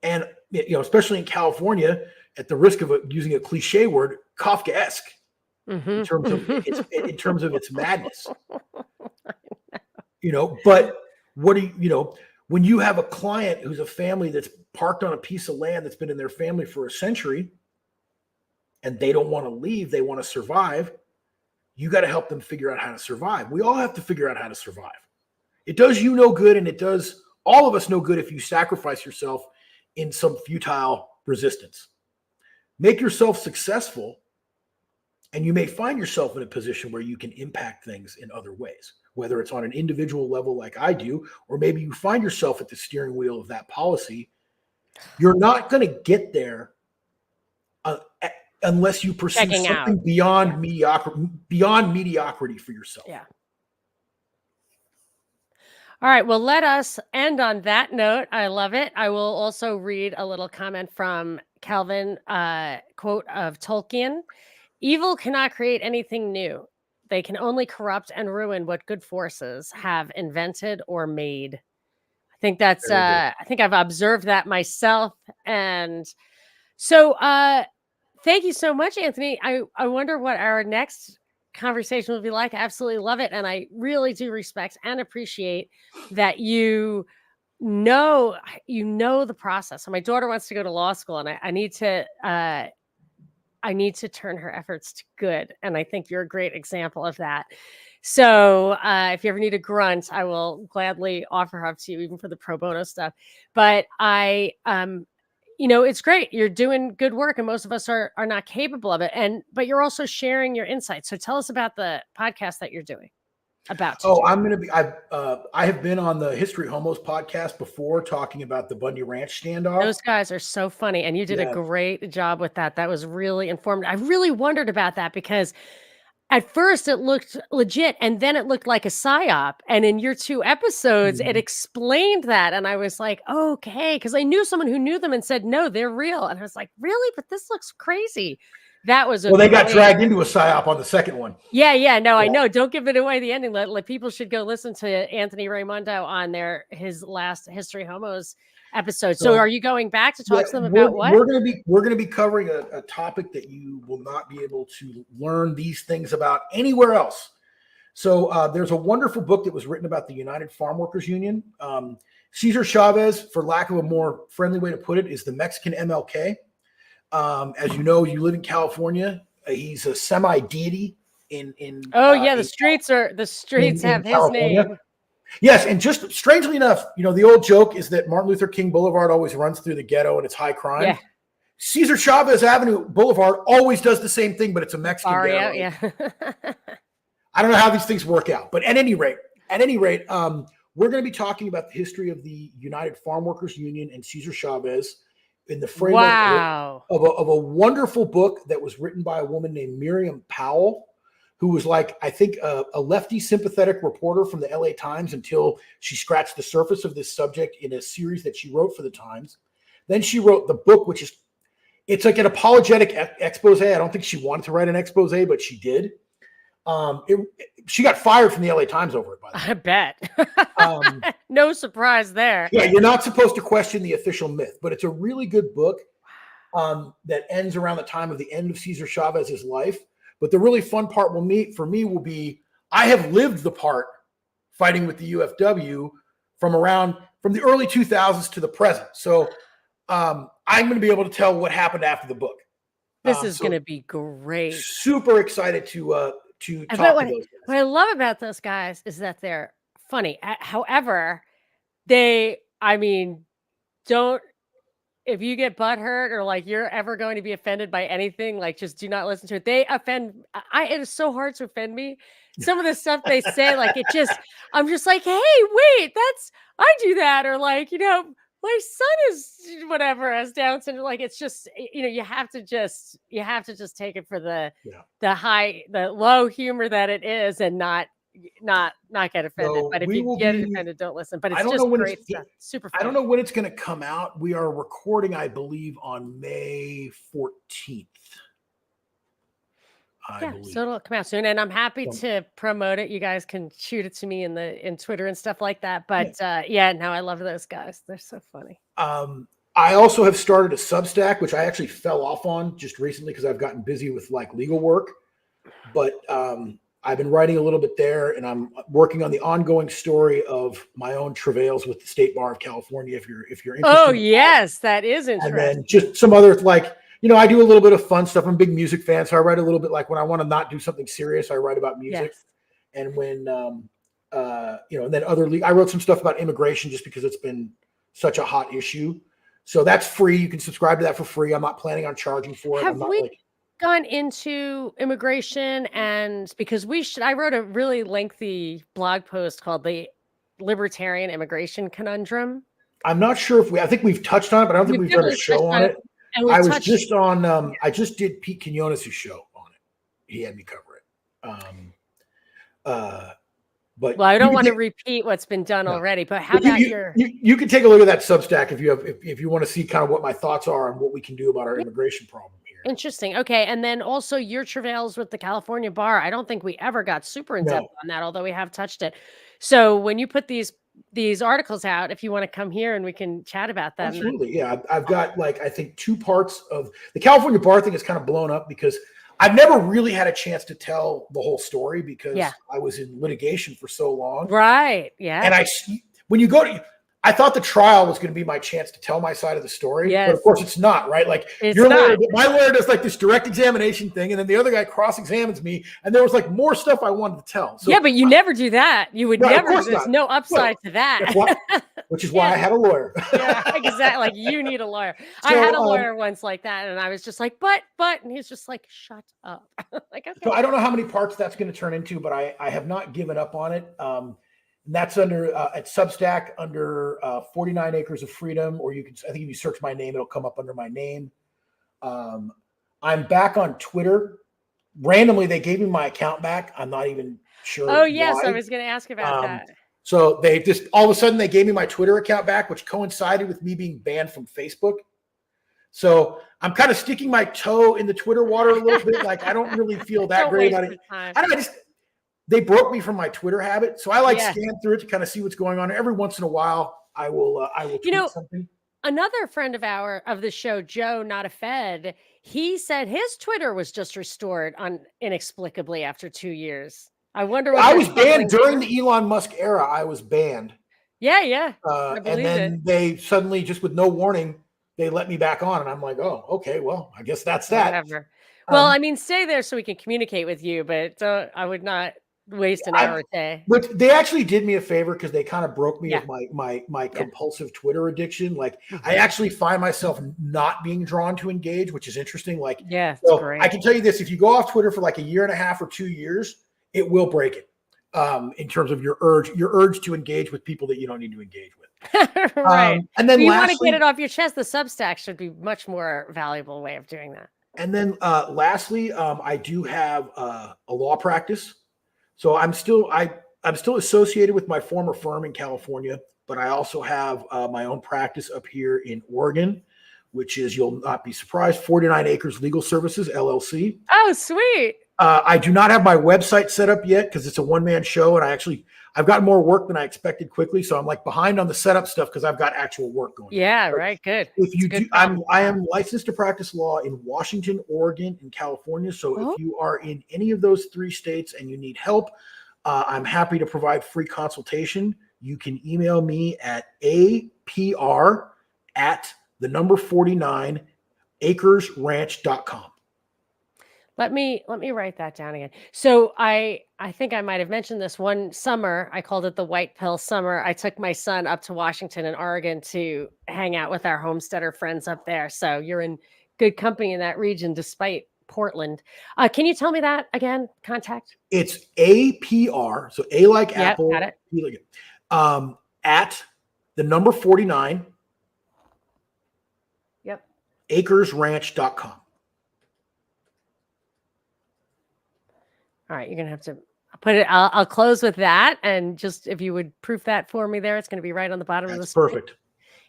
Speaker 2: And, especially in California, at the risk of using a cliche word, Kafkaesque in terms of its madness. But what do when you have a client who's a family that's parked on a piece of land that's been in their family for a century, and they don't want to leave, they want to survive, you got to help them figure out how to survive. We all have to figure out how to survive. It does you no good, and it does all of us no good if you sacrifice yourself in some futile resistance. Make yourself successful, and you may find yourself in a position where you can impact things in other ways, whether it's on an individual level like I do, or maybe you find yourself at the steering wheel of that policy. You're not going to get there unless you pursue something beyond mediocrity for yourself.
Speaker 1: Yeah. All right. Well, let us end on that note. I love it. I will also read a little comment from Calvin, quote of Tolkien. Evil cannot create anything new. They can only corrupt and ruin what good forces have invented or made. I think that's, I think I've observed that myself. And so, thank you so much, Anthony. I wonder what our next conversation will be like. I absolutely love it. And I really do respect and appreciate that you know the process. So my daughter wants to go to law school, and I need to turn her efforts to good. And I think you're a great example of that. So if you ever need a grunt, I will gladly offer her up to you, even for the pro bono stuff. But it's great. You're doing good work, and most of us are not capable of it. But you're also sharing your insights. So tell us about the podcast that you're doing.
Speaker 2: I have been on the History Homos podcast before, talking about the Bundy Ranch standoff.
Speaker 1: Those guys are so funny, and you did a great job with that. That was really informative. I really wondered about that, because at first it looked legit, and then it looked like a psyop. And in your 2 episodes, it explained that. And I was like, okay, because I knew someone who knew them and said, no, they're real. And I was like, really? But this looks crazy. That was
Speaker 2: they got dragged into a psyop on the second one.
Speaker 1: I know. Don't give it away, the ending. Let people should go listen to Anthony Raimondo on his last History Homos episode. So are you going back to talk to them about what?
Speaker 2: We're going to be covering a topic that you will not be able to learn these things about anywhere else. So there's a wonderful book that was written about the United Farm Workers Union. Cesar Chavez, for lack of a more friendly way to put it, is the Mexican MLK. As you know, you live in California. He's a semi-deity in
Speaker 1: the streets have his California. Name.
Speaker 2: Yes, and just strangely enough, the old joke is that Martin Luther King Boulevard always runs through the ghetto and it's high crime. Yeah. Cesar Chavez Avenue Boulevard always does the same thing, but it's a Mexican ghetto. Yeah. I don't know how these things work out, but at any rate, we're going to be talking about the history of the United Farm Workers Union and Cesar Chavez in the framework of a wonderful book that was written by a woman named Miriam Powell, who was like, I think, a lefty sympathetic reporter from the LA Times until she scratched the surface of this subject in a series that she wrote for the Times. Then she wrote the book, which is, it's like an apologetic expose. I don't think she wanted to write an expose, but she did. She got fired from the LA Times over it, by the way.
Speaker 1: I bet. No surprise there.
Speaker 2: Yeah, you're not supposed to question the official myth, but it's a really good book that ends around the time of the end of Cesar Chavez's life. But the really fun part will be I have lived the part fighting with the UFW from the early 2000s to the present. So I'm going to be able to tell what happened after the book.
Speaker 1: This is going to be great.
Speaker 2: Super excited to talk to those guys.
Speaker 1: What I love about those guys is that they're funny. However, don't, if you get butthurt or like you're ever going to be offended by anything, like just do not listen to it. They offend. It is so hard to offend me. Some of the stuff they say, like I'm just like, hey, wait, I do that. Or like, my son is whatever has Down syndrome. Like, it's just, you have to just take it for the low humor that it is and not get offended. But if you get offended, don't listen. But it's just great stuff. Super funny.
Speaker 2: I don't know when it's going to come out. We are recording, I believe, on May 14th.
Speaker 1: So it'll come out soon, and I'm happy to promote it. You guys can shoot it to me in Twitter and stuff like that. But no, I love those guys. They're so funny.
Speaker 2: I also have started a Substack, which I actually fell off on just recently because I've gotten busy with like legal work. But I've been writing a little bit there, and I'm working on the ongoing story of my own travails with the State Bar of California. If you're interested.
Speaker 1: Oh yes, that is interesting.
Speaker 2: And then just some other like. I do a little bit of fun stuff. I'm a big music fan, so I write a little bit like when I want to not do something serious, I write about music. Yes. And when, and then I wrote some stuff about immigration just because it's been such a hot issue. So that's free. You can subscribe to that for free. I'm not planning on charging for it.
Speaker 1: Have we gone into immigration? And because I wrote a really lengthy blog post called The Libertarian Immigration Conundrum.
Speaker 2: I'm not sure I think we've touched on it, but I don't think we've done a show on it. I was just on. I just did Pete Quinones' show on it. He had me cover it. But
Speaker 1: I don't want to repeat what's been done already. But how about
Speaker 2: you can take a look at that Substack if you want to see kind of what my thoughts are on what we can do about our immigration problem here.
Speaker 1: Interesting. Okay, and then also your travails with the California bar. I don't think we ever got super in depth on that, although we have touched it. So when you put these articles out, if you want to come here and we can chat about them.
Speaker 2: Absolutely. Yeah. I've got I think 2 parts of the California bar thing is kind of blown up because I've never really had a chance to tell the whole story because I was in litigation for so long.
Speaker 1: Right. Yeah.
Speaker 2: And I thought the trial was going to be my chance to tell my side of the story. Yes. But of course it's not, right? Like my lawyer does like this direct examination thing. And then the other guy cross-examines me. And there was like more stuff I wanted to tell. So,
Speaker 1: but you never do that. You would never, there's no upside to that.
Speaker 2: Which is why I had a lawyer.
Speaker 1: Yeah, exactly. Like you need a lawyer. So, I had a lawyer once like that. And I was just like, but, and he's just like, shut up. Like, okay.
Speaker 2: So I don't know how many parts that's going to turn into, but I have not given up on it. And that's under at Substack under 49 Acres of Freedom, or I think if you search my name, it'll come up under my name. I'm back on Twitter. Randomly, they gave me my account back. I'm not even sure.
Speaker 1: Oh, yes. Why. I was going to ask about that.
Speaker 2: So they just all of a sudden they gave me my Twitter account back, which coincided with me being banned from Facebook. So I'm kind of sticking my toe in the Twitter water a little bit. Like I don't really feel that great about it. They broke me from my Twitter habit. So I scan through it to kind of see what's going on. Every once in a while, I will tweet something.
Speaker 1: Another friend of the show, Joe, Not a Fed, he said his Twitter was just restored inexplicably after 2 years. I wonder what
Speaker 2: I was banned during the Elon Musk era. I was banned.
Speaker 1: Yeah.
Speaker 2: And then they suddenly, just with no warning, they let me back on. And I'm like, oh, okay, well, I guess that's that.
Speaker 1: Whatever. Well, stay there so we can communicate with you, but I would not waste an hour a day.
Speaker 2: But they actually did me a favor because they kind of broke me of my compulsive Twitter addiction. Like I actually find myself not being drawn to engage, which is interesting. Like,
Speaker 1: so great.
Speaker 2: I can tell you this: if you go off Twitter for like a year and a half or 2 years, it will break it. in terms of your urge to engage with people that you don't need to engage with.
Speaker 1: Right.
Speaker 2: And then
Speaker 1: You want to get
Speaker 2: lastly,
Speaker 1: it off your chest. The Substack should be much more valuable way of doing that.
Speaker 2: and then lastly, I do have a law practice. So I'm still associated with my former firm in California, but I also have my own practice up here in Oregon, which is, you'll not be surprised, 49 Acres Legal Services, LLC.
Speaker 1: Oh, sweet.
Speaker 2: I do not have my website set up yet because it's a one-man show, and I've got more work than I expected quickly. So I'm like behind on the setup stuff because I've got actual work going.
Speaker 1: Yeah, right. Good.
Speaker 2: If you do, I am licensed to practice law in Washington, Oregon, and California. So if you are in any of those 3 states and you need help, I'm happy to provide free consultation. You can email me at apr@49acresranch.com.
Speaker 1: Let me write that down again. So I think I might have mentioned this one summer. I called it the White Pill Summer. I took my son up to Washington and Oregon to hang out with our homesteader friends up there. So you're in good company in that region, despite Portland. Can you tell me that again? Contact?
Speaker 2: It's APR, so A like
Speaker 1: Yep,
Speaker 2: Apple,
Speaker 1: got it.
Speaker 2: P like at the number 49
Speaker 1: Yep.
Speaker 2: acresranch.com.
Speaker 1: All right, you're gonna have to put it. I'll close with that, and just if you would proof that for me there, it's going to be right on the bottom of the screen.
Speaker 2: Perfect.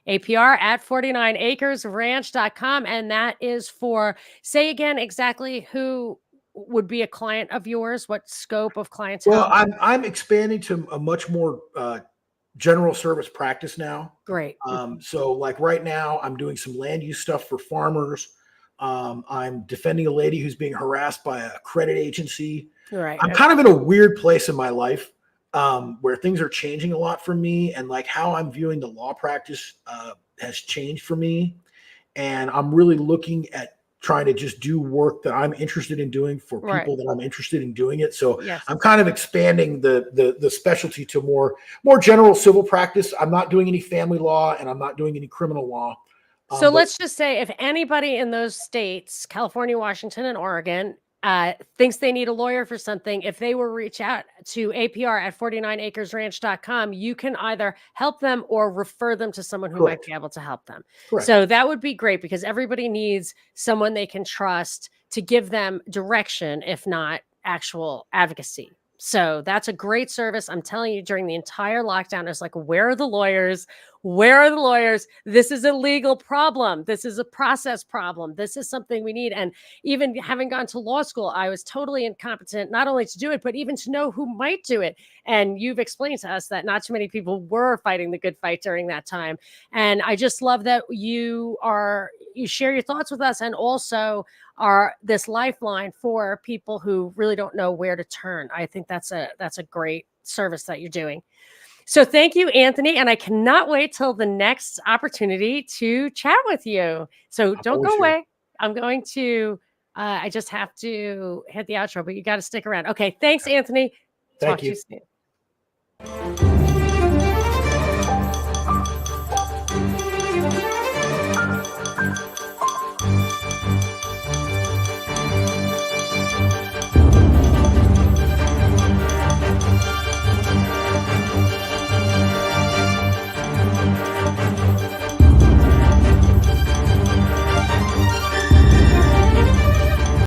Speaker 1: APR at 49acresranch.com, and that is for, say again exactly who would be a client of yours, what scope of clientele?
Speaker 2: Well, I'm expanding to a much more general service practice now.
Speaker 1: Great.
Speaker 2: So like right now, I'm doing some land use stuff for farmers. I'm defending a lady who's being harassed by a credit agency.
Speaker 1: Right.
Speaker 2: I'm kind of in a weird place in my life where things are changing a lot for me, and like how I'm viewing the law practice has changed for me. And I'm really looking at trying to just do work that I'm interested in doing for people that I'm interested in doing it. So I'm kind of expanding the specialty to more general civil practice. I'm not doing any family law, and I'm not doing any criminal law.
Speaker 1: So let's just say if anybody in those states, California, Washington, and Oregon, thinks they need a lawyer for something, if they will reach out to APR at 49acresranch.com, you can either help them or refer them to someone who might be able to help them. So that would be great, because everybody needs someone they can trust to give them direction, if not actual advocacy. So that's a great service. I'm telling you, during the entire lockdown, it's like, where are the lawyers? Where are the lawyers? This is a legal problem. This is a process problem. This is something we need. And even having gone to law school, I was totally incompetent, not only to do it, but even to know who might do it. And you've explained to us that not too many people were fighting the good fight during that time. And I just love that you share your thoughts with us, and also are this lifeline for people who really don't know where to turn. I think that's a great service that you're doing. So thank you, Anthony. And I cannot wait till the next opportunity to chat with you. So don't go away. I'm going to, I just have to hit the outro, but you got to stick around. Okay. Thanks, Anthony.
Speaker 2: Thank
Speaker 1: Talk
Speaker 2: you.
Speaker 1: to you soon.